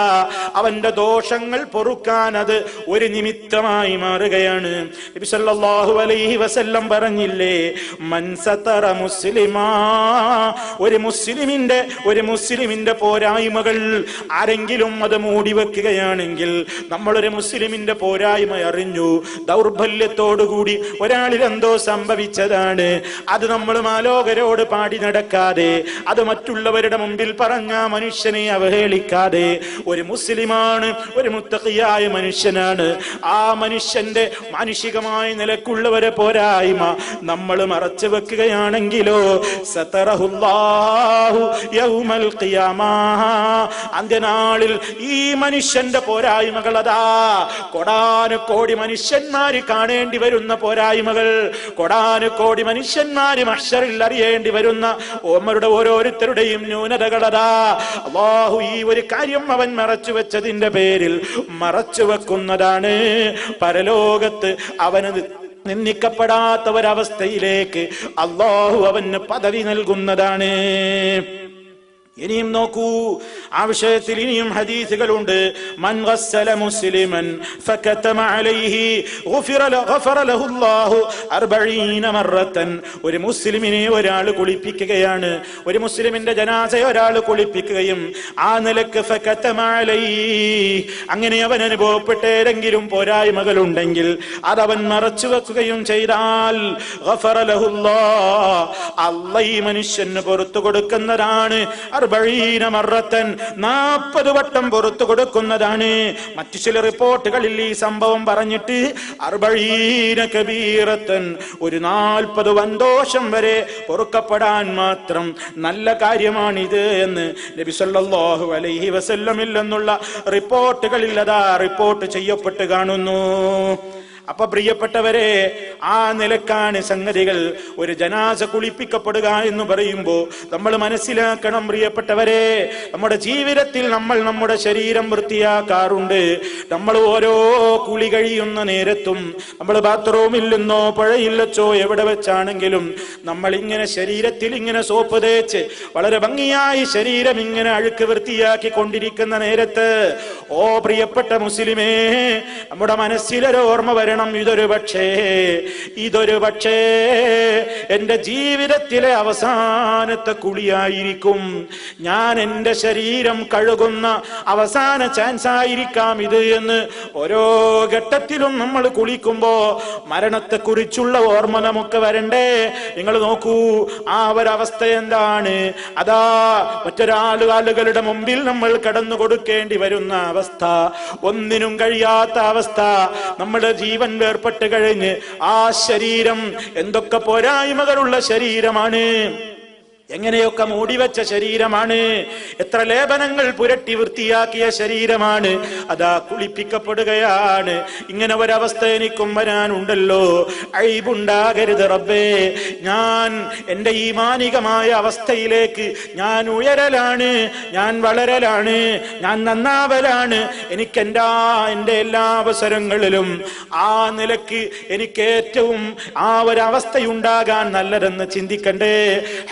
അവന്റെ ദോഷങ്ങൾ പൊറുക്കാൻ അത് ഒരു നിമിത്തമായി മാറുകയാണ്. നബി സല്ലല്ലാഹു അലൈഹി വസല്ലം പറഞ്ഞില്ലേ, മൻ സതറ മുസ്ലിമാ, ഒരു മുസ്ലിമിന്റെ പോരായ്മകൾ ആരെങ്കിലും അത് മൂടി വെക്കുകയാണെങ്കിൽ, നമ്മളൊരു മുസ്ലിമിന്റെ പോരായ്മ അറിഞ്ഞു, ദൗർബല്യത്തോടുകൂടി ഒരാളിൽ എന്തോ സംഭവിച്ചതാണ്, അത് നമ്മൾ മാലോകരോട് പാടി നടക്കാതെ, അത് മറ്റുള്ളവരുടെ മുമ്പിൽ പറഞ്ഞ മനുഷ്യനെ അവഹേളിക്കാതെ, ഒരു മുസ്ലിമാണ്, ഒരു മുത്തഖിയായ മനുഷ്യനാണ്, ആ മനുഷ്യന്റെ മാനുഷികമായ നിലക്കുള്ളവരെ പോരായ്മ നമ്മൾ മറച്ചു വെക്കുകയാണെങ്കിലോ, സതറഹുല്ലാഹു യൗമൽ ഖിയാമ, അന്ത്യനാളിൽ ഈ മനുഷ്യന്റെ പോരായ്മകൾ, അതാ കോടാനുകോടി മനുഷ്യന്മാര് കാണേണ്ടി വരുന്ന പോരായ്മകൾ, കോടാനുകോടി മനുഷ്യന്മാര് മഹ്ശറിൽ അറിയേണ്ടി വരുന്ന ഓമരുടെ ഓരോരുത്തരുടെയും ന്യൂനതകളതാ അല്ലാഹു ഈ ഒരു കാര്യം അവൻ മറച്ചു വെച്ചതിന്റെ പേരിൽ മറച്ചു വെക്കുന്നതാണ്. പരലോകത്ത് അവനത് നിന്ദിക്കപ്പെടാത്ത ഒരവസ്ഥയിലേക്ക് അല്ലാഹു അവന് പദവി നൽകുന്നതാണ്. ഇനിയും നോക്കൂ, ആ വിഷയത്തിൽ ഇനിയും ഹദീസുകളുണ്ട്. മൻ ഗസ്സല മുസ്ലിമൻ ഫകതമ അലൈഹി ഗഫറ ലഹു അല്ലാഹു 40 മറത്തൻ. ഒരു മുസ്ലിമിനെ ഒരാൾ കുളിപ്പിക്കുകയാണ്, ഒരു മുസ്ലിമിന്റെ ജനാസയെ ഒരാൾ കുളിപ്പിക്കുകയും ആ നിലക്ക് ഫകതമ അലൈഹി, അങ്ങനെ അവൻ അനുഭവപ്പെട്ട ഏതെങ്കിലും പോരായ്മകൾ ഉണ്ടെങ്കിൽ അതവൻ മറച്ചു വെക്കുകയും ചെയ്താൽ ഗഫറ ലഹു അല്ലാഹ്, അല്ലാഹ് ഈ മനുഷ്യന് പുറത്തു കൊടുക്കുന്നതാണ് 40 മറത്തൻ, 40 വട്ടം പുറത്തു കൊടുക്കുന്നതാണ്. മറ്റു ചില റിപ്പോർട്ടുകളിൽ ഈ സംഭവം പറഞ്ഞിട്ട് 40 കബീറത്തൻ, ഒരു 40 വൻദോഷം വരെ പൊറുക്കപ്പെടാൻ മാത്രം നല്ല കാര്യമാണിത് എന്ന് നബി സല്ലല്ലാഹു അലൈഹി വസല്ലമിൽ നിന്നുള്ള റിപ്പോർട്ടുകളിൽ അതാ റിപ്പോർട്ട് ചെയ്യപ്പെട്ട് കാണുന്നു. അപ്പൊ പ്രിയപ്പെട്ടവരെ, ആ നിലക്കാണ് സംഗതികൾ. ഒരു ജനാസ കുളിപ്പിക്കപ്പെടുക എന്ന് പറയുമ്പോൾ നമ്മൾ മനസ്സിലാക്കണം പ്രിയപ്പെട്ടവരെ, നമ്മുടെ ജീവിതത്തിൽ നമ്മൾ നമ്മുടെ ശരീരം വൃത്തിയാക്കാറുണ്ട്. നമ്മൾ ഓരോ കുളി കഴിയുന്ന നേരത്തും നമ്മൾ ബാത്റൂമിൽ നിന്നോ പുഴയിൽ വെച്ചോ എവിടെ വെച്ചാണെങ്കിലും നമ്മൾ ഇങ്ങനെ ശരീരത്തിൽ ഇങ്ങനെ സോപ്പ് തേച്ച് വളരെ ഭംഗിയായി ശരീരം ഇങ്ങനെ അഴുക്ക് വൃത്തിയാക്കി കൊണ്ടിരിക്കുന്ന നേരത്ത്, ഓ പ്രിയപ്പെട്ട മുസ്ലിമേ, നമ്മുടെ മനസ്സിലൊരു ഓർമ്മ വരണം, ഇതൊരു പക്ഷേ എന്റെ ജീവിതത്തിലെ അവസാനത്തെ കുളിയായിരിക്കും, ഞാൻ എന്റെ ശരീരം കഴുകുന്ന അവസാന ചാൻസ് ആയിരിക്കാം ഇത് എന്ന് ഓരോ ഘട്ടത്തിലും നമ്മൾ കുളിക്കുമ്പോ മരണത്തെക്കുറിച്ചുള്ള ഓർമ്മ നമുക്ക് വരണ്ടേ? നിങ്ങൾ നോക്കൂ, ആ ഒരവസ്ഥ എന്താണ്? അതാ മറ്റൊരാളുകളുടെ മുമ്പിൽ നമ്മൾ കടന്നു കൊടുക്കേണ്ടി വരുന്ന അവസ്ഥ, ഒന്നിനും കഴിയാത്ത അവസ്ഥ, നമ്മുടെ ജീവൻ വേർപെട്ട് കഴിഞ്ഞ് ആ ശരീരം എന്തൊക്കെ പോരായ്മകളുള്ള ശരീരമാണ്, എങ്ങനെയൊക്കെ മൂടിവെച്ച ശരീരമാണ്, എത്ര ലേപനങ്ങൾ പുരട്ടി വൃത്തിയാക്കിയ ശരീരമാണ്, അതാ കുളിപ്പിക്കപ്പെടുകയാണ്. ഇങ്ങനെ ഒരവസ്ഥ എനിക്കും വരാനുണ്ടല്ലോ. അയ്ബുണ്ടാകരുത് റബ്ബേ, ഞാൻ എൻ്റെ ഈ മാനികമായ അവസ്ഥയിലേക്ക് ഞാൻ ഉയരലാണ്, ഞാൻ വളരലാണ്, ഞാൻ നന്നാവലാണ്. എനിക്ക് എൻ്റെ എല്ലാ അവസരങ്ങളിലും ആ നിലക്ക് എനിക്ക് ഏറ്റവും ആ ഒരവസ്ഥയുണ്ടാകാൻ നല്ലതെന്ന് ചിന്തിക്കണ്ടേ?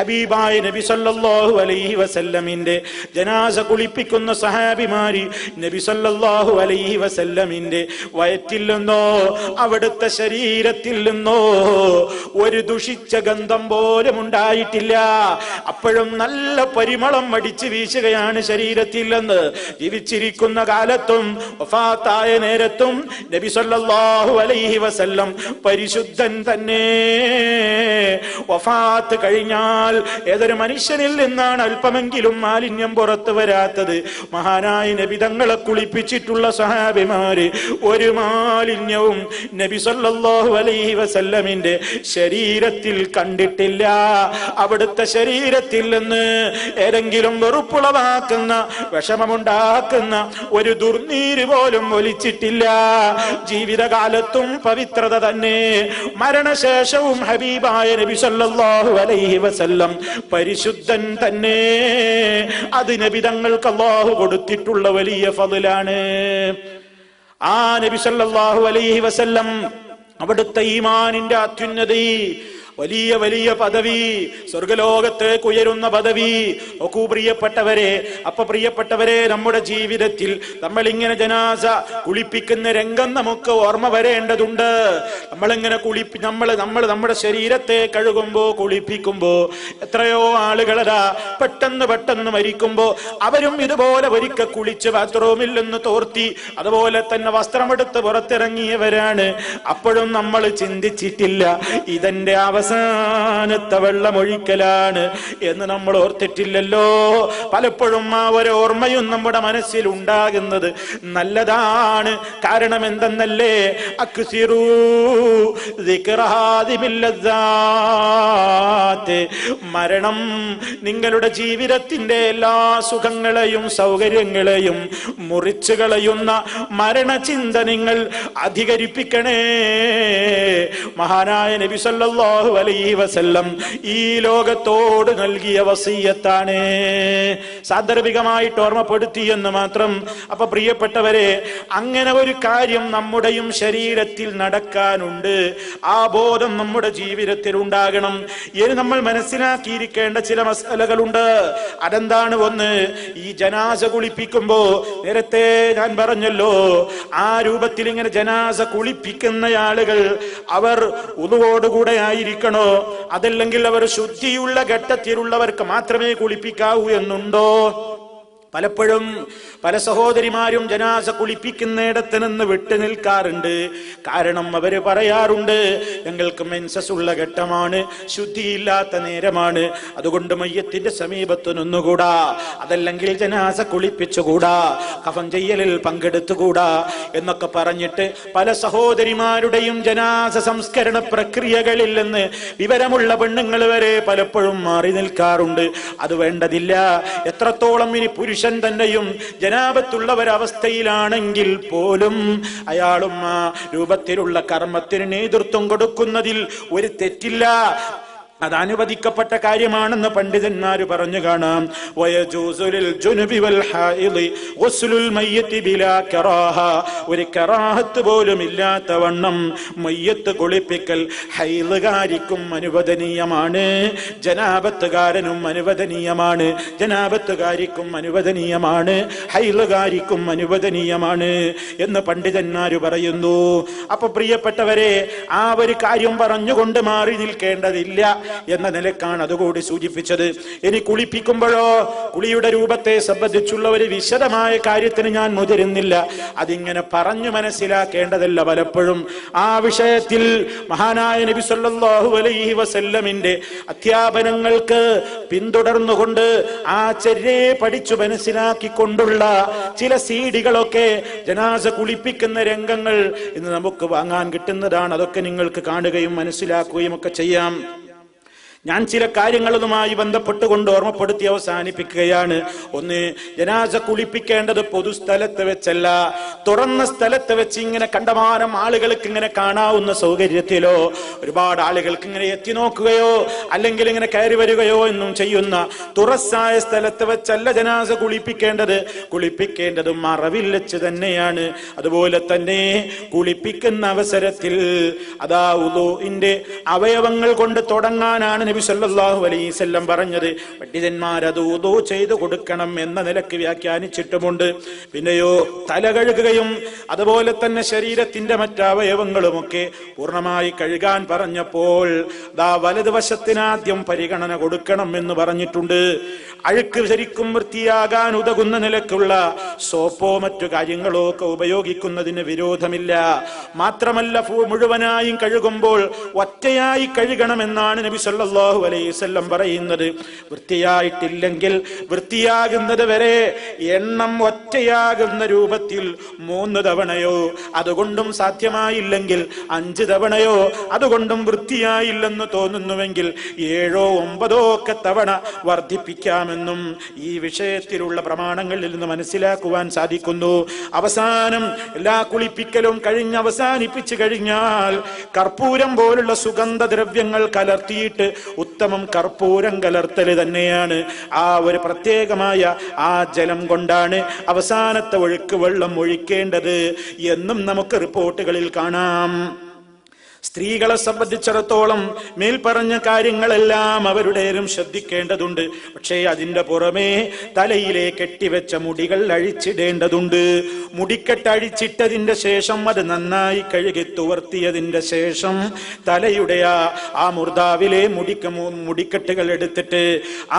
ഹബീബായ നബി സല്ലല്ലാഹു അലൈഹി വസല്ലമിന്റെ ജനാസ കുളിപ്പിക്കുന്ന സഹാബിമാരി നബി സല്ലല്ലാഹു അലൈഹി വസല്ലമിന്റെ വയറ്റിൽ നിന്നോ അവിടുത്തെ ശരീരത്തിൽ നിന്നോ ഒരു ദുഷിച്ച ഗന്ധം പോലും ഉണ്ടായിട്ടില്ല. അപ്പോഴും നല്ല പരിമളം അടിച്ചു വീശുകയാണ് ശരീരത്തിൽ നിന്ന്. ജീവിച്ചിരിക്കുന്ന കാലത്തും വഫാത്തായ നേരത്തും നബി സല്ലല്ലാഹു അലൈഹി വസല്ലം പരിശുദ്ധൻ തന്നെ. വഫാത്ത് കഴിഞ്ഞാൽ ഏതൊരു മനുഷ്യനിൽ നിന്നാണ് അല്പമെങ്കിലും മാലിന്യം പുറത്തു വരാത്തത്? മഹാനായ നബി തങ്ങളെ കുളിപ്പിച്ചിട്ടുള്ള സഹാബിമാര് ഒരു മാലിന്യവും നബി സല്ലല്ലാഹു അലൈഹി വസല്ലമിന്റെ ശരീരത്തിൽ കണ്ടിട്ടില്ല. അവിടുത്തെ ശരീരത്തിൽ നിന്ന് ഏതെങ്കിലും വെറുപ്പുളവാക്കുന്ന വിഷമമുണ്ടാക്കുന്ന ഒരു ദുർനീര് പോലും ഒലിച്ചിട്ടില്ല. ജീവിതകാലത്തും പവിത്രത തന്നെ, മരണശേഷവും ഹബീബായ നബി സല്ലല്ലാഹു അലൈഹി വസല്ലം പരിശുദ്ധൻ തന്നെ. അത് നബി തങ്ങൾക്ക് അല്ലാഹു കൊടുത്തിട്ടുള്ള വലിയ ഫضലാണ്. ആ നബി സല്ലല്ലാഹു അലൈഹി വസല്ലം അവിടുത്തെ ഈമാനിന്റെ അത്യുന്നതി, വലിയ വലിയ പദവി, സ്വർഗലോകത്തേക്ക് ഉയരുന്ന പദവി. നോക്കൂ പ്രിയപ്പെട്ടവരെ, പ്രിയപ്പെട്ടവരെ, നമ്മുടെ ജീവിതത്തിൽ നമ്മൾ ഇങ്ങനെ ജനാസ കുളിപ്പിക്കുന്ന രംഗം നമുക്ക് ഓർമ്മ വരേണ്ടതുണ്ട്. നമ്മളിങ്ങനെ നമ്മൾ നമ്മുടെ ശരീരത്തെ കഴുകുമ്പോ, കുളിപ്പിക്കുമ്പോ എത്രയോ ആളുകളതാ പെട്ടെന്ന് മരിക്കുമ്പോ അവരും ഇതുപോലെ ഒരിക്കൽ കുളിച്ച് ബാത്റൂമിൽ നിന്ന് തോർത്തി അതുപോലെ തന്നെ വസ്ത്രമെടുത്ത് പുറത്തിറങ്ങിയവരാണ്. അപ്പോഴും നമ്മൾ ചിന്തിച്ചിട്ടില്ല ഇതെന്റെ അവസാനത്തെ വെള്ളമൊഴിക്കലാണ് എന്ന് നമ്മൾ ഓർത്തിട്ടില്ലല്ലോ. പലപ്പോഴും ആ ഒരു ഓർമ്മയും നമ്മുടെ മനസ്സിൽ ഉണ്ടാകുന്നത് നല്ലതാണ്. കാരണം എന്തെന്നല്ലേ, അക്സിറൂ മരണം നിങ്ങളുടെ ജീവിതത്തിന്റെ എല്ലാ സുഖങ്ങളെയും സൗകര്യങ്ങളെയും മുറിച്ചു കളയുന്ന മരണചിന്ത നിങ്ങൾ അധികരിപ്പിക്കണേ. മഹാനായ നബി സല്ലല്ലാഹു അലൈഹി വസല്ലം ഈ ലോകത്തോട് നൽകിയ വസിയ്യത്താണ്. സാന്ദർഭികമായിട്ട് ഓർമ്മപ്പെടുത്തിയെന്ന് മാത്രം. പ്രിയപ്പെട്ടവരെ, അങ്ങനെ ഒരു കാര്യം നമ്മുടെയും ശരീരത്തിൽ നടക്കാനുണ്ട്. ആ ബോധം നമ്മുടെ ജീവിതത്തിൽ ഉണ്ടാകണം. ഇനി നമ്മൾ മനസ്സിലാക്കിയിരിക്കേണ്ട ചില മസലകളുണ്ട്. അതെന്താണ്? ഒന്ന്, ഈ ജനാസ കുളിപ്പിക്കുമ്പോ നേരത്തെ ഞാൻ പറഞ്ഞല്ലോ, ആ രൂപത്തിൽ ഇങ്ങനെ ജനാസ കുളിപ്പിക്കുന്ന ആളുകൾ അവർ ഉളുവോടുകൂടെ ആയിരിക്കണോ, അതല്ലെങ്കിൽ അവർ ശുദ്ധിയുള്ള ഘട്ടത്തിലുള്ളവർക്ക് മാത്രമേ കുളിപ്പിക്കാവൂ എന്നുണ്ടോ? പലപ്പോഴും പല സഹോദരിമാരും ജനാസ കുളിപ്പിക്കുന്നിടത്ത് നിന്ന് വിട്ടു നിൽക്കാറുണ്ട്. കാരണം അവര് പറയാറുണ്ട്, ഞങ്ങൾക്ക് മെൻസസ് ഉള്ള ഘട്ടമാണ്, ശുദ്ധിയില്ലാത്ത നേരമാണ്, അതുകൊണ്ട് മയ്യത്തിന്റെ സമീപത്ത് നിന്നുകൂടാ, അതല്ലെങ്കിൽ ജനാസ കുളിപ്പിച്ചുകൂടാ, കഫൻ ചെയ്യലിൽ പങ്കെടുത്തുകൂടാ എന്നൊക്കെ പറഞ്ഞിട്ട് പല സഹോദരിമാരുടെയും ജനാസ സംസ്കരണ പ്രക്രിയകളിൽ നിന്ന് വിവരമുള്ള പെണ്ണുങ്ങൾ വരെ പലപ്പോഴും മാറി നിൽക്കാറുണ്ട്. അത് വേണ്ടതില്ല. എത്രത്തോളം ഇനി പുരുഷൻ തന്നെയും ജനാബത്തുള്ളവരവസ്ഥയിലാണെങ്കിൽ പോലും അയാളും ആ രൂപത്തിലുള്ള കർമ്മത്തിന് നേതൃത്വം കൊടുക്കുന്നതിൽ ഒരു തെറ്റില്ല. അത് അനുവദിക്കപ്പെട്ട കാര്യമാണെന്ന് പണ്ഡിതന്മാര് പറഞ്ഞു കാണാം. ഒരു കറാഹത്ത് പോലും ഇല്ലാത്ത വണ്ണം മയ്യത്ത് കുളിപ്പിക്കൽ ഹൈലുകാരിക്കും അനുവദനീയമാണ്, ജനാബത്തുകാരനും അനുവദനീയമാണ്, ജനാബത്തുകാരിക്കും അനുവദനീയമാണ്, ഹൈലുകാരിക്കും അനുവദനീയമാണ് എന്ന് പണ്ഡിതന്മാര് പറയുന്നു. പ്രിയപ്പെട്ടവരെ, ആ ഒരു കാര്യം പറഞ്ഞുകൊണ്ട് മാറി നിൽക്കേണ്ടതില്ല എന്ന നിലക്കാണ് അതുകൂടി സൂചിപ്പിച്ചത്. ഇനി കുളിപ്പിക്കുമ്പോഴോ, കുളിയുടെ രൂപത്തെ സംബന്ധിച്ചുള്ള ഒരു വിശദമായ കാര്യത്തിന് ഞാൻ മുതിരുന്നില്ല. അതിങ്ങനെ പറഞ്ഞു മനസ്സിലാക്കേണ്ടതല്ല. പലപ്പോഴും ആ വിഷയത്തിൽ മഹാനായ നബി സല്ലല്ലാഹു അലൈഹി വസല്ലമിന്റെ അധ്യാപനങ്ങൾക്ക് പിന്തുടർന്നുകൊണ്ട് ആ ചര്യയെ പഠിച്ചു മനസ്സിലാക്കിക്കൊണ്ടുള്ള ചില സീഡികളൊക്കെ ജനാസ കുളിപ്പിക്കുന്ന രംഗങ്ങൾ ഇന്ന് നമുക്ക് വാങ്ങാൻ കിട്ടുന്നതാണ്. അതൊക്കെ നിങ്ങൾക്ക് കാണുകയും മനസ്സിലാക്കുകയും ഒക്കെ ചെയ്യാം. ഞാൻ ചില കാര്യങ്ങളുമായി ബന്ധപ്പെട്ടുകൊണ്ട് ഓർമ്മപ്പെടുത്തി അവസാനിപ്പിക്കുകയാണ്. ഒന്ന്, ജനാസ കുളിപ്പിക്കേണ്ടത് പൊതുസ്ഥലത്ത് വെച്ചല്ല, തുറന്ന സ്ഥലത്ത് വെച്ച് ഇങ്ങനെ കണ്ടമാനം ആളുകൾക്ക് ഇങ്ങനെ കാണാവുന്ന സൗകര്യത്തിലോ ഒരുപാട് ആളുകൾക്ക് ഇങ്ങനെ എത്തി നോക്കുകയോ അല്ലെങ്കിൽ ഇങ്ങനെ കയറി വരികയോ എന്നും ചെയ്യുന്ന തുറസായ സ്ഥലത്ത് വെച്ചല്ല ജനാസ കുളിപ്പിക്കേണ്ടത്. കുളിപ്പിക്കേണ്ടത് മറവിൽ വെച്ച് തന്നെയാണ്. അതുപോലെ തന്നെ കുളിപ്പിക്കുന്ന അവസരത്തിൽ അതാ ഉളൂഇന്റെ അവയവങ്ങൾ കൊണ്ട് തുടങ്ങാനാണ് നബി സല്ലല്ലാഹു അലൈഹി വസല്ലം പറഞ്ഞത്. പണ്ഡിതന്മാർ അത് ഉളൂ ചെയ്തു കൊടുക്കണം എന്ന നിലക്ക് വ്യാഖ്യാനിച്ചിട്ടുമുണ്ട്. പിന്നെയോ തല കഴുകുകയും അതുപോലെ തന്നെ ശരീരത്തിന്റെ മറ്റവയവങ്ങളുമൊക്കെ പൂർണ്ണമായി കഴുകാൻ പറഞ്ഞപ്പോൾ വലതുവശത്തിനാദ്യം പരിഗണന കൊടുക്കണം എന്ന് പറഞ്ഞിട്ടുണ്ട്. അഴുക്ക് ശരിക്കും വൃത്തിയാകാൻ ഉതകുന്ന നിലക്കുള്ള സോപ്പോ മറ്റു കാര്യങ്ങളോ ഒക്കെ ഉപയോഗിക്കുന്നതിന് വിരോധമില്ല. മാത്രമല്ല, മുഴുവനായും കഴുകുമ്പോൾ ഒറ്റയായി കഴുകണമെന്നാണ് നബി സല്ലല്ലാഹു അലൈഹി വസല്ലം പറയുന്നത്. വൃത്തിയായിട്ടില്ലെങ്കിൽ വൃത്തിയാകുന്നത് വരെ എണ്ണം ഒറ്റയാകുന്ന രൂപത്തിൽ 3 തവണയോ, അതുകൊണ്ടും സാധ്യമായില്ലെങ്കിൽ 5 തവണയോ, അതുകൊണ്ടും വൃത്തിയായില്ലെന്ന് തോന്നുന്നുവെങ്കിൽ 7ഓ 9ഓ ഒക്കെ തവണ വർദ്ധിപ്പിക്കാമെന്നും ഈ വിഷയത്തിലുള്ള പ്രമാണങ്ങളിൽ നിന്ന് മനസ്സിലാക്കുവാൻ സാധിക്കുന്നു. അവസാനം എല്ലാ കുളിപ്പിക്കലും കഴിഞ്ഞ് അവസാനിപ്പിച്ചു കഴിഞ്ഞാൽ കർപ്പൂരം പോലുള്ള സുഗന്ധദ്രവ്യങ്ങൾ കലർത്തിയിട്ട്, ഉത്തമം കർപ്പൂരം കലർത്തൽ തന്നെയാണ്. ആ ഒരു പ്രത്യേകമായ ആ ജലം കൊണ്ടാണ് അവസാനത്തെ ഒഴുക്ക് വെള്ളം ഒഴിക്കേണ്ടത് എന്നും നമുക്ക് റിപ്പോർട്ടുകളിൽ കാണാം. സ്ത്രീകളെ സംബന്ധിച്ചിടത്തോളം മേൽപ്പറഞ്ഞ കാര്യങ്ങളെല്ലാം അവരുടേതും ശ്രദ്ധിക്കേണ്ടതുണ്ട്. പക്ഷേ അതിന്റെ പുറമേ തലയിലെ കെട്ടിവെച്ച മുടികൾ അഴിച്ചിടേണ്ടതുണ്ട്. മുടിക്കെട്ട് അഴിച്ചിട്ടതിന്റെ ശേഷം അത് നന്നായി കഴുകി തുവർത്തിയതിന്റെ ശേഷം തലയുടെ ആ മുർദാവിലെ മുടിക്കെട്ടുകൾ എടുത്തിട്ട്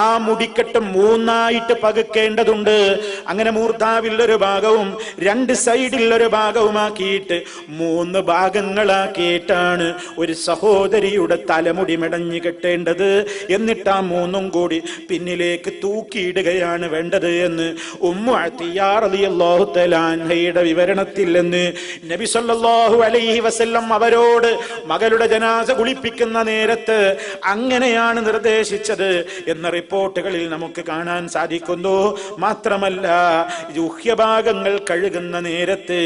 ആ മുടിക്കെട്ട് 3ആയിട്ട് പകുക്കേണ്ടതുണ്ട്. അങ്ങനെ മൂർധാവിൽ ഒരു ഭാഗവും 2 സൈഡിൽ ഒരു ഭാഗവുമാക്കിയിട്ട് 3 ഭാഗങ്ങളാക്കിയിട്ടാണ് ഒരു സഹോദരിയുടെ തലമുടി മെടഞ്ഞു കെട്ടേണ്ടത്. എന്നിട്ട് ആ 3ഉം കൂടി പിന്നിലേക്ക് തൂക്കിയിടുകയാണ് വേണ്ടത് എന്ന് ഉമ്മു അത്തിയ്യ റളിയല്ലാഹു തആല അൻഹയുടെ വിവരണത്തിൽ നിന്ന് നബി സല്ലല്ലാഹു അലൈഹി വസല്ലം അവരോട് മകളുടെ ജനാസ കുളിപ്പിക്കുന്ന നേരത്ത് അങ്ങനെയാണ് നിർദ്ദേശിച്ചത് എന്ന റിപ്പോർട്ടുകളിൽ നമുക്ക് കാണാൻ സാധിക്കുന്നു. മാത്രമല്ല ഗുഹ്യഭാഗങ്ങൾ കഴുകുന്ന നേരത്ത്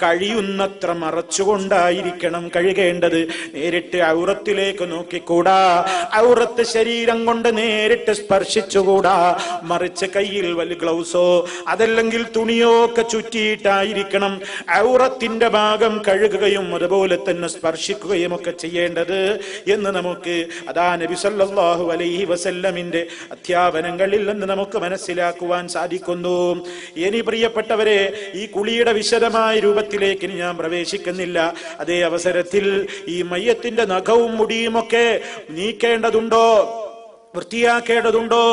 കഴിയുന്നത്ര മറച്ചുകൊണ്ടായിരിക്കണം കഴുകേണ്ടത്. നേരിട്ട് ഔറത്തിലേക്ക് നോക്കിക്കൂടാ, ഔറത്ത് ശരീരം കൊണ്ട് നേരിട്ട് സ്പർശിച്ചുകൂടാ. മറിച്ച് കയ്യിൽ വലിയ ഗ്ലൗസോ അതല്ലെങ്കിൽ തുണിയോ ഒക്കെ ചുറ്റിയിട്ടായിരിക്കണം ഔറത്തിന്റെ ഭാഗം കഴുകുകയും അതുപോലെ തന്നെ സ്പർശിക്കുകയും ഒക്കെ ചെയ്യേണ്ടത് എന്ന് നമുക്ക് അതാ നബി സല്ലല്ലാഹു അലൈഹി വസല്ലമിന്റെ അധ്യാപനങ്ങളിൽ നിന്ന് നമുക്ക് മനസ്സിലാക്കുവാൻ സാധിക്കുന്നു. ഇനി പ്രിയപ്പെട്ടവരെ, ഈ കുളിയുടെ വിശദമായ രൂപത്തിലേക്ക് ഞാൻ പ്രവേശിക്കുന്നില്ല. അതേ അവസരത്തിൽ ഈ മയ്യത്തിന്റെ നഖവും മുടിയുമൊക്കെ നീക്കേണ്ടതുണ്ടോ, വൃത്തിയാക്കേണ്ടതുണ്ടോ?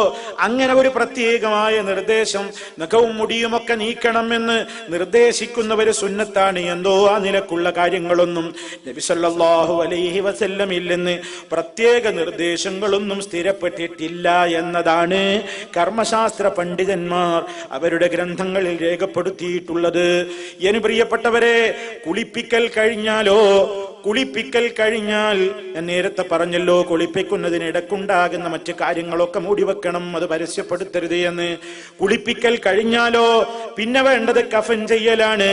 അങ്ങനെ ഒരു പ്രത്യേകമായ നിർദ്ദേശം നഖവും മുടിയുമൊക്കെ നീക്കണമെന്ന് നിർദ്ദേശിക്കുന്നവര് സുന്നത്താണ് എന്തോ ആ നിലക്കുള്ള കാര്യങ്ങളൊന്നും നബി സല്ലല്ലാഹു അലൈഹി വസല്ലമിൽ നിന്ന് പ്രത്യേക നിർദ്ദേശങ്ങളൊന്നും സ്ഥിരപ്പെട്ടിട്ടില്ല എന്നതാണ് കർമ്മശാസ്ത്ര പണ്ഡിതന്മാർ അവരുടെ ഗ്രന്ഥങ്ങളിൽ രേഖപ്പെടുത്തിയിട്ടുള്ളത്. ഇനി പ്രിയപ്പെട്ടവരെ, കുളിപ്പിക്കൽ കഴിഞ്ഞാൽ ഞാൻ നേരത്തെ പറഞ്ഞല്ലോ, കുളിപ്പിക്കുന്നതിനിടക്കുണ്ടാകുന്ന മറ്റ് കാര്യങ്ങളൊക്കെ മൂടിവെക്കണം, അത് പരസ്യപ്പെടുത്തരുത് എന്ന്. കുളിപ്പിക്കൽ കഴിഞ്ഞാലോ പിന്നെ വേണ്ടത് കഫൻ ചെയ്യലാണ്.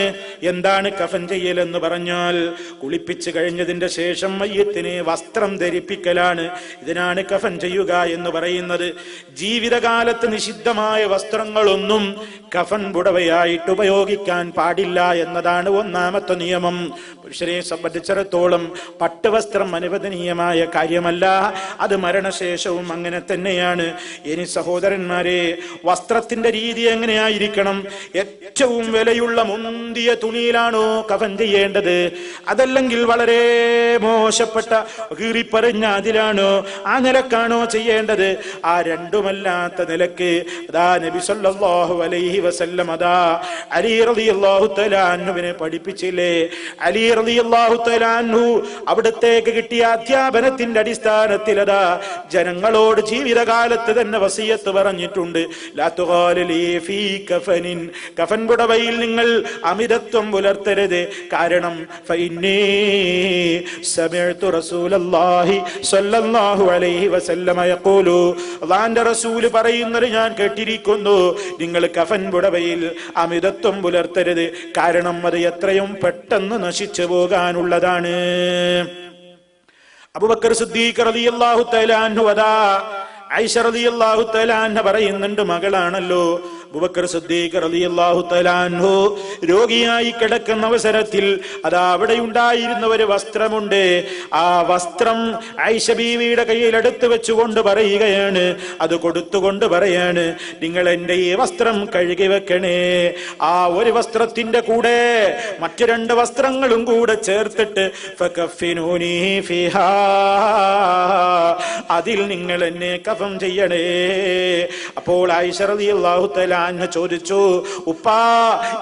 എന്താണ് കഫൻ ചെയ്യൽ എന്ന് പറഞ്ഞാൽ, കുളിപ്പിച്ചു കഴിഞ്ഞതിന്റെ ശേഷം മയ്യത്തിനെ വസ്ത്രം ധരിപ്പിക്കലാണ്. ഇതിനാണ് കഫൻ ചെയ്യുക എന്ന് പറയുന്നത്. ജീവിതകാലത്ത് നിഷിദ്ധമായ വസ്ത്രങ്ങളൊന്നും കഫൻ പുടവയായിട്ട് ഉപയോഗിക്കാൻ പാടില്ല എന്നതാണ് 1ാമത്തെ നിയമം. പുരുഷനെ സംബന്ധിച്ചിടത്തോളം പട്ടുവസ്ത്രം അനുവദനീയമായ കാര്യമല്ല, അത് മരണശേഷവും അങ്ങനെ തന്നെയാണ്. ഇനി സഹോദരന്മാരെ, വസ്ത്രത്തിന്റെ രീതി എങ്ങനെയായിരിക്കണം? ഏറ്റവും വിലയുള്ള മുന്തിയ തുണിയിലാണോ കഫൻ ചെയ്യേണ്ടത്, അതല്ലെങ്കിൽ വളരെ മോശപ്പെട്ട കീറിപ്പറിഞ്ഞ അതിലാണോ, ആ നിലക്കാണോ ചെയ്യേണ്ടത്? ആ രണ്ടുമല്ലാത്ത നിലക്ക് അതാ നബി സല്ലല്ലാഹു അലൈഹി വസല്ലം അതാ അലി റളിയല്ലാഹു തആല അൻഹുവിനെ പഠിപ്പിച്ചില്ലേ? അലി റളിയല്ലാഹു തആല അൻഹു അവിടത്തേക്ക് കിട്ടിയ അധ്യാപനത്തിന്റെ അടിസ്ഥാനത്തിൽ അതാ ജനങ്ങളോട് ജീവിതകാലത്ത് തന്നെ വസിയത്ത് പറഞ്ഞിട്ടുണ്ട്. ലാ തുഗാലി ഫീ കഫനിൻ, കഫൻ പുടവയിൽ നിങ്ങൾ അമിതത്വം പുലർത്തരുത്. കാരണം ഫഇന്നീ സമിഅ്തു റസൂലല്ലാഹി സ്വല്ലല്ലാഹു അലൈഹി വസല്ലമ യഖൂലു, അല്ലാഹുവിന്റെ റസൂൽ പറയുന്നത് ഞാൻ കേട്ടിരിക്കുന്നു, നിങ്ങൾ കഫൻ പുടവയിൽ അമിതത്വം പുലർത്തരുത്. കാരണം അത് എത്രയും പെട്ടെന്ന് നശിച്ചു പോകാനുള്ളതാണ്. അബൂബക്കർ സിദ്ദീഖ് റളിയല്ലാഹു തആല അൻഹു അതാ ആയിഷ റളിയല്ലാഹു തആല അൻഹ പറയുന്നുണ്ട്, മകളാണല്ലോ അബൂബക്കർ സിദ്ദീഖ് റളിയല്ലാഹു തആല അൻഹു രോഗിയായി കിടക്കുന്ന അവസരത്തിൽ അതാ അവിടെ ഉണ്ടായിരുന്ന ഒരു വസ്ത്രമുണ്ട്. ആ വസ്ത്രം ആയിഷ ബീവിയുടെ കയ്യിൽ എടുത്തു വെച്ചുകൊണ്ട് പറയുകയാണ്, അത് കൊടുത്തുകൊണ്ട് പറയാണ്, നിങ്ങൾ എന്റെ ഈ വസ്ത്രം കഴുകി വെക്കണേ. ആ ഒരു വസ്ത്രത്തിന്റെ കൂടെ മറ്റു 2 വസ്ത്രങ്ങളും കൂടെ ചേർത്തിട്ട് ഫകഫിനൂനി ഫിഹാ, അതിൽ നിങ്ങൾ എന്നെ കഫൻ ചെയ്യണേ. അപ്പോൾ ആയിഷ റളിയല്ലാഹു തആല അൻഹ ചോദിച്ചു, ഉപ്പാ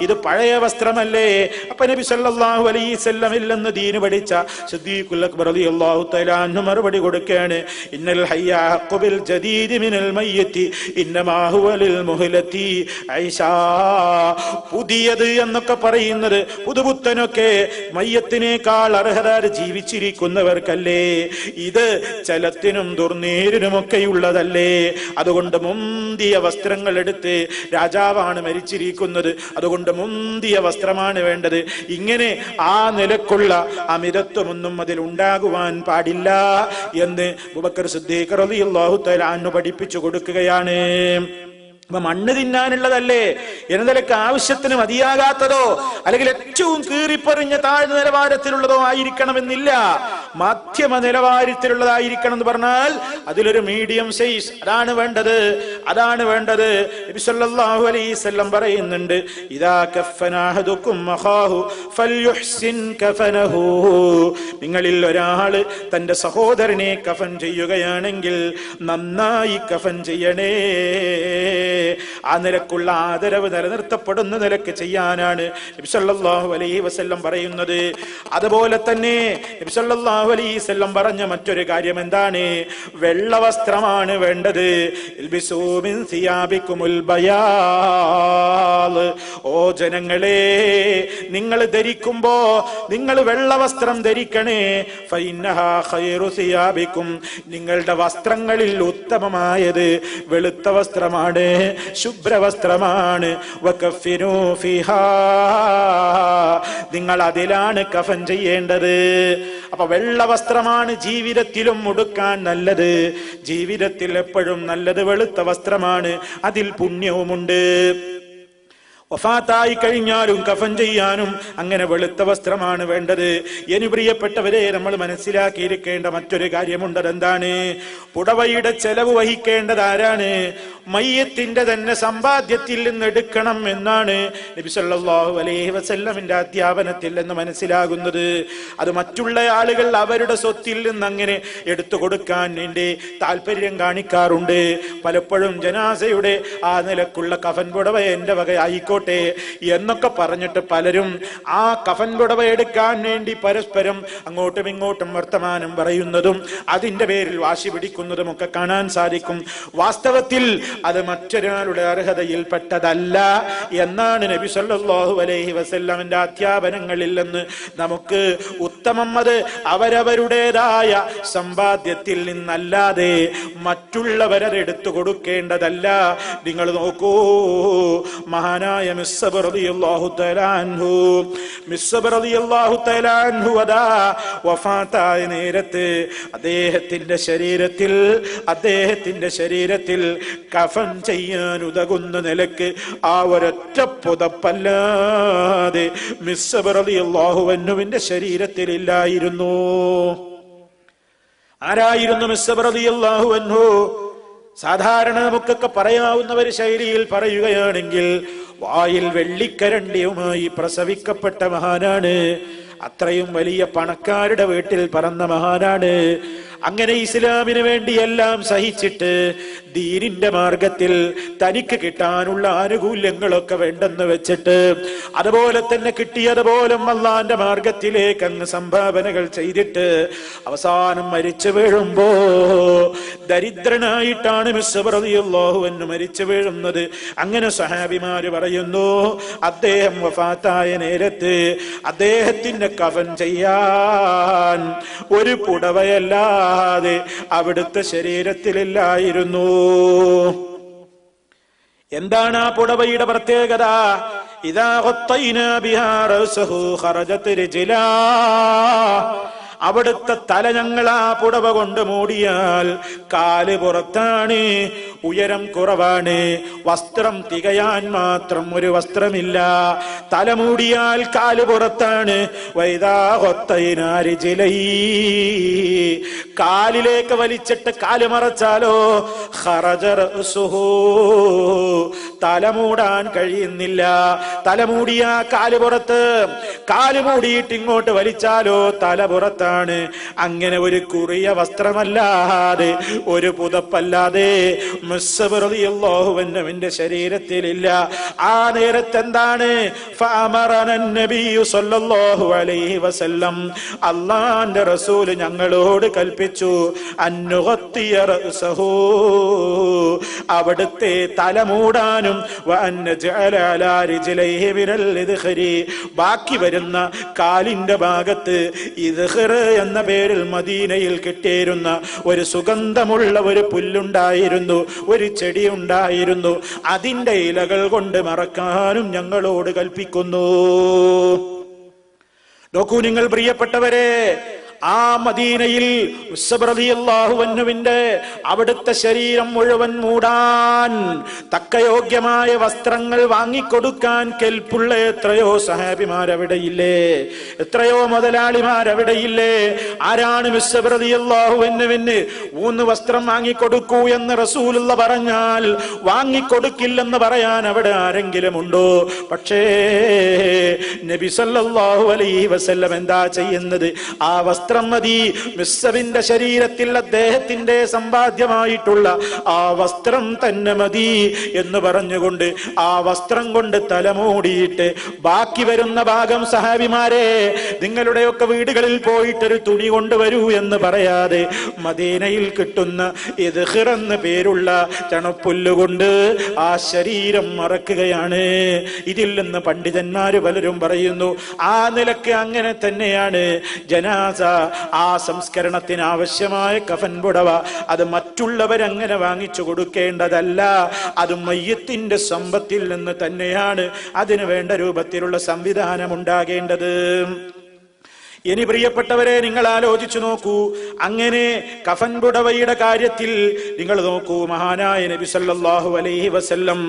ഇത് പഴയ വസ്ത്രമല്ലേ? അപ്പൊ നബി സല്ലല്ലാഹു അലൈഹി വസല്ലമിൽ നിന്ന് ദീന് പഠിച്ച സിദ്ദീഖുൽ അക്ബർ റളിയല്ലാഹു തആല അൻഹു മറുപടി കൊടുക്കുകയാണ്, ഇന്നൽ ഹയ്യ ഹഖ്ഖു ബിൽ ജദീദി മിനൽ മയ്യിത്തി ഇന്നമാ ഹുവ ലിൽ മുഹ്ലത്തി. ആയിഷ, പുതിയത് എന്നൊക്കെ പറയുന്നത് പുതുപുത്തനൊക്കെ മയ്യത്തിനേക്കാൾ അർഹത ജീവിച്ചിരിക്കുന്നവർക്കല്ലേ? ഇത് ചലത്തിനും ദുർനീരിനുമൊക്കെയുള്ളതല്ലേ? അതുകൊണ്ട് മുന്തിയ വസ്ത്രങ്ങൾ എടുത്ത്, രാജാവാണ് മരിച്ചിരിക്കുന്നത്, അതുകൊണ്ട് മുന്തിയ വസ്ത്രമാണ് വേണ്ടത്. ഇങ്ങനെ ആ നിലക്കുള്ള അമിതത്വമൊന്നും അതിൽ ഉണ്ടാകുവാൻ പാടില്ല എന്ന് അബൂബക്കർ സിദ്ദീഖ് റളിയല്ലാഹു തആല അൻഹു പഠിപ്പിച്ചു കൊടുക്കുകയാണ്. അപ്പൊ മണ്ണ് തിന്നാനുള്ളതല്ലേ? എന്നതിലേക്ക് ആവശ്യത്തിന് മതിയാകാത്തതോ അല്ലെങ്കിൽ ഏറ്റവും കീറിപ്പറിഞ്ഞ താഴ്ന്ന നിലവാരത്തിലുള്ളതോ ആയിരിക്കണമെന്നില്ല. മധ്യമ നിലവാരത്തിലുള്ളതായിരിക്കണം എന്ന് പറഞ്ഞാൽ അതിലൊരു മീഡിയം സൈസ്, അതാണ് വേണ്ടത്. നബി സല്ലല്ലാഹു അലൈഹി വസല്ലം പറയുന്നുണ്ട്, ഇദാ കഫന അഹദുകും അഖാഹു ഫൽയുഹ്സിൻ കഫനഹു. നിങ്ങളിൽ ഒരാൾ തന്റെ സഹോദരനെ കഫൻ ചെയ്യുകയാണെങ്കിൽ നന്നായി കഫൻ ചെയ്യണേ. ആ നിലക്കുള്ള ആദരവ് നിലനിർത്തപ്പെടുന്ന നിലക്ക് ചെയ്യാനാണ് നബി സല്ലല്ലാഹു അലൈഹി വസല്ലം പറയുന്നത്. അതുപോലെ തന്നെ നബി സല്ലല്ലാഹു അലൈഹി വസല്ലം പറഞ്ഞ മറ്റൊരു കാര്യം എന്താണ്? വെള്ള വസ്ത്രമാണ് വേണ്ടത്. ഇൽബിസൂ മിൻ സിയാബികുമുൽ ബയാദ്. ഓ ജനങ്ങളെ, നിങ്ങൾ ധരിക്കുമ്പോ നിങ്ങൾ വെള്ള വസ്ത്രം ധരിക്കണേ. ഫഇന്നഹാ ഖൈറു സിയാബികും. നിങ്ങളുടെ വസ്ത്രങ്ങളിൽ ഉത്തമമായത് വെളുത്ത വസ്ത്രമാണ്, ശുഭ്രവസ്ത്രമാണ്. വകഫിനൂ ഫിഹാ. നിങ്ങൾ അതിലാണ് കഫൻ ചെയ്യേണ്ടത്. അപ്പൊ വെള്ള വസ്ത്രമാണ് ജീവിതത്തിലും ഉടുക്കാൻ നല്ലത്. ജീവിതത്തിൽ എപ്പോഴും നല്ലത് വെളുത്ത വസ്ത്രമാണ്. അതിൽ പുണ്യവുമുണ്ട്. വഫാത്തായി കഴിഞ്ഞാലും കഫൻ ചെയ്യാനും അങ്ങനെ വെളുത്ത വസ്ത്രമാണ് വേണ്ടത്. ഇനി പ്രിയപ്പെട്ടവരെ, നമ്മൾ മനസ്സിലാക്കിയിരിക്കേണ്ട മറ്റൊരു കാര്യമുണ്ട്. അതെന്താണ്? പുടവയുടെ ചെലവ് വഹിക്കേണ്ടത് ആരാണ്? മയ്യത്തിന്റെ തന്നെ സമ്പാദ്യത്തിൽ നിന്ന് എടുക്കണം എന്നാണ് നബി സല്ലല്ലാഹു അലൈഹി വസല്ലമിന്റെ അധ്യാപനത്തിൽ നിന്ന് മനസ്സിലാകുന്നത്. അത് മറ്റുള്ള ആളുകൾ അവരുടെ സ്വത്തിൽ നിന്ന് അങ്ങനെ എടുത്തു കൊടുക്കാൻ വേണ്ടി താല്പര്യം കാണിക്കാറുണ്ട്. പലപ്പോഴും ജനാസയുടെ ആ നിലക്കുള്ള കഫൻ പുടവ എന്റെ വക ആയിക്കോട്ടെ എന്നൊക്കെ പറഞ്ഞിട്ട് പലരും ആ കഫൻ പുടവ എടുക്കാൻ വേണ്ടി പരസ്പരം അങ്ങോട്ടും ഇങ്ങോട്ടും വർത്തമാനം പറയുന്നതും അതിന്റെ പേരിൽ വാശി പിടിക്കുന്നതും ഒക്കെ കാണാൻ സാധിക്കും. വാസ്തവത്തിൽ അത് മറ്റൊരാളുടെ അർഹതയിൽപ്പെട്ടതല്ല എന്നാണ് നബി സല്ലല്ലാഹു അലൈഹി വസല്ലമിന്റെ അധ്യാപനങ്ങളിൽ നിന്ന് നമുക്ക് ഉത്തമം. അത് അവരവരുടേതായ സമ്പാദ്യത്തിൽ നിന്നല്ലാതെ മറ്റുള്ളവരത് എടുത്തു കൊടുക്കേണ്ടതല്ല. നിങ്ങൾ നോക്കൂ, മഹാനായ മിസ്അബ് റളിയല്ലാഹു തആല അൻഹു അതാ വഫാത്തായ നേരത്ത് അദ്ദേഹത്തിന്റെ ശരീരത്തിൽ കഫൻ ചെയ്യാൻ ഉതകുന്ന നിലക്ക് ആ ഒരൊറ്റ പുതപ്പല്ലാതെ മിസ്അബ് റളിയല്ലാഹു അൻഹുവിന്റെ ശരീരത്തിൽ ഇല്ലായിരുന്നു. ആരായിരുന്നു മിസ്അബ് റളിയല്ലാഹു അൻഹു? സാധാരണ നമുക്കൊക്കെ പറയാവുന്ന ഒരു ശൈലിയിൽ പറയുകയാണെങ്കിൽ വായിൽ വെള്ളിക്കരണ്ടിയുമായി പ്രസവിക്കപ്പെട്ട മഹാനാണ്. അത്രയും വലിയ പണക്കാരുടെ വീട്ടിൽ പറന്ന മഹാനാണ്. അങ്ങനെ ഇസ്ലാമിന് വേണ്ടി എല്ലാം സഹിച്ചിട്ട് ദീനിന്റെ മാർഗത്തിൽ തനിക്ക് കിട്ടാനുള്ള ആനുകൂല്യങ്ങളൊക്കെ വേണ്ടെന്ന് വെച്ചിട്ട് അതുപോലെ തന്നെ കിട്ടിയതുപോലെ അല്ലാഹുവിന്റെ മാർഗത്തിലേക്ക് അങ്ങ് സംഭാവനകൾ ചെയ്തിട്ട് അവസാനം മരിച്ചു വീഴുമ്പോ ദരിദ്രനായിട്ടാണ് മിസ്അബ് റളിയല്ലാഹു അൻഹു മരിച്ചു വീഴുന്നത്. അങ്ങനെ സ്വഹാബിമാര് പറയുന്നു, അദ്ദേഹം വഫാത്തായ നേരത്ത് അദ്ദേഹത്തിന്റെ കഫൻ ചെയ്യാൻ ഒരു പുടവയല്ലാതെ അവിടുത്തെ ശരീരത്തിലില്ലായിരുന്നു. എന്താണ് ആ പുടവയുടെ പ്രത്യേകത? ഇദാ ഖത്തൈനാ ബിഹാ റഅസഹു ഖറജത് റിജ്ലാ. അവിടുത്തെ തല ഞങ്ങൾ ആ പുടവ കൊണ്ട് മൂടിയാൽ കാല് പുറത്താണ്, ഉയരം കുറവാണ്, വസ്ത്രം തികയാൻ മാത്രം ഒരു വസ്ത്രമില്ല. തല മൂടിയാൽ കാല് പുറത്താണ്. കാലിലേക്ക് വലിച്ചിട്ട് കാല് മറച്ചാലോ തല മൂടാൻ കഴിയുന്നില്ല. തല മൂടിയ കാല് പുറത്ത്, കാല് മൂടിയിട്ട് ഇങ്ങോട്ട് വലിച്ചാലോ തല പുറത്താണ്. അങ്ങനെ ഒരു കുറിയ വസ്ത്രമല്ലാതെ ഒരു പുതപ്പല്ലാതെ മിസ്അബ് റളിയല്ലാഹു അൻഹുവിന്റെ ശരീരത്തിലില്ല. ആ നേരത്ത് എന്താണ്? ഫഅമറന നബിയു സല്ലല്ലാഹു അലൈഹി വസല്ലം, അല്ലാഹുവിന്റെ റസൂൽ ഞങ്ങളോട് കൽപ്പിച്ചു, അന്നുഗത്തിയ റഅസഹു, അവിടുത്തെ തല മൂടാനും, വഅന്നജഅല അലാ റിജ്ലൈഹി മിനൽ ഇദ്ഖരി, ബാക്കി വരുന്ന കാലിന്റെ ഭാഗത്ത് ഇദ്ഖർ എന്ന പേരിൽ മദീനയിൽ കിട്ടിയിരുന്ന ഒരു സുഗന്ധമുള്ള ഒരു പുല്ലുണ്ടായിരുന്നു, ഒരു ചെടി ഉണ്ടായിരുന്നു, അതിന്റെ ഇലകൾ കൊണ്ട് മറക്കാനും ഞങ്ങളോട് കൽപ്പിക്കുന്നു. നോക്കൂ നിങ്ങൾ പ്രിയപ്പെട്ടവരെ, ആ മദീനയിൽ മുസ്അബ് റളിയല്ലാഹു അൻഹുവിന്റെ അവിടുത്തെ ശരീരം മുഴുവൻ മൂടാൻ തക്കയോഗ്യമായ വസ്ത്രങ്ങൾ വാങ്ങിക്കൊടുക്കാൻ കെൽപ്പുള്ള എത്രയോ സഹാബിമാരവിടെയില്ലേ, എത്രയോ മുതലാളിമാരവിടെയില്ലേ? ആരാണ് മുസ്അബ് റളിയല്ലാഹു അൻഹുവിന് 3 വസ്ത്രം വാങ്ങിക്കൊടുക്കൂ എന്ന് റസൂലുള്ള പറഞ്ഞാൽ വാങ്ങിക്കൊടുക്കില്ലെന്ന് പറയാൻ അവിടെ ആരെങ്കിലും ഉണ്ടോ? പക്ഷേ നബി സല്ലല്ലാഹു അലൈഹി വസല്ലം എന്താ ചെയ്യുന്നത്? ആ വസ്ത്രം മതി, മുസ്അബിന്റെ ശരീരത്തിൽ അദ്ദേഹത്തിന്റെ സമ്പാദ്യമായിട്ടുള്ള ആ വസ്ത്രം തന്നെ മതി എന്ന് പറഞ്ഞുകൊണ്ട് ആ വസ്ത്രം കൊണ്ട് തലമൂടിയിട്ട് ബാക്കി വരുന്ന ഭാഗം സഹാബിമാരെ നിങ്ങളുടെയൊക്കെ വീടുകളിൽ പോയിട്ടൊരു തുണി കൊണ്ടുവരൂ എന്ന് പറയാതെ മദീനയിൽ കിട്ടുന്ന ഇദ്ഖിർ എന്ന് പേരുള്ള ചണപ്പുല്ലുകൊണ്ട് ആ ശരീരം മറക്കുകയാണ്. ഇതിൽ നിന്ന് പണ്ഡിതന്മാര് പലരും പറയുന്നു ആ നിലക്ക് അങ്ങനെ തന്നെയാണ് ജനാസ, ആ സംസ്കരണത്തിന് ആവശ്യമായ കഫൻ പുടവ അത് മറ്റുള്ളവരങ്ങനെ വാങ്ങിച്ചു കൊടുക്കേണ്ടതല്ല. അത് മയ്യത്തിന്റെ സമ്പത്തിൽ നിന്ന് തന്നെയാണ് അതിന് വേണ്ട രൂപത്തിലുള്ള സംവിധാനം ഉണ്ടാകേണ്ടത്. ഇനി പ്രിയപ്പെട്ടവരെ, നിങ്ങൾ ആലോചിച്ചു നോക്കൂ. അങ്ങനെ കഫൻ പുടവയുടെ കാര്യത്തിൽ നിങ്ങൾ നോക്കൂ, മഹാനായ നബി സല്ലല്ലാഹു അലൈഹി വസല്ലം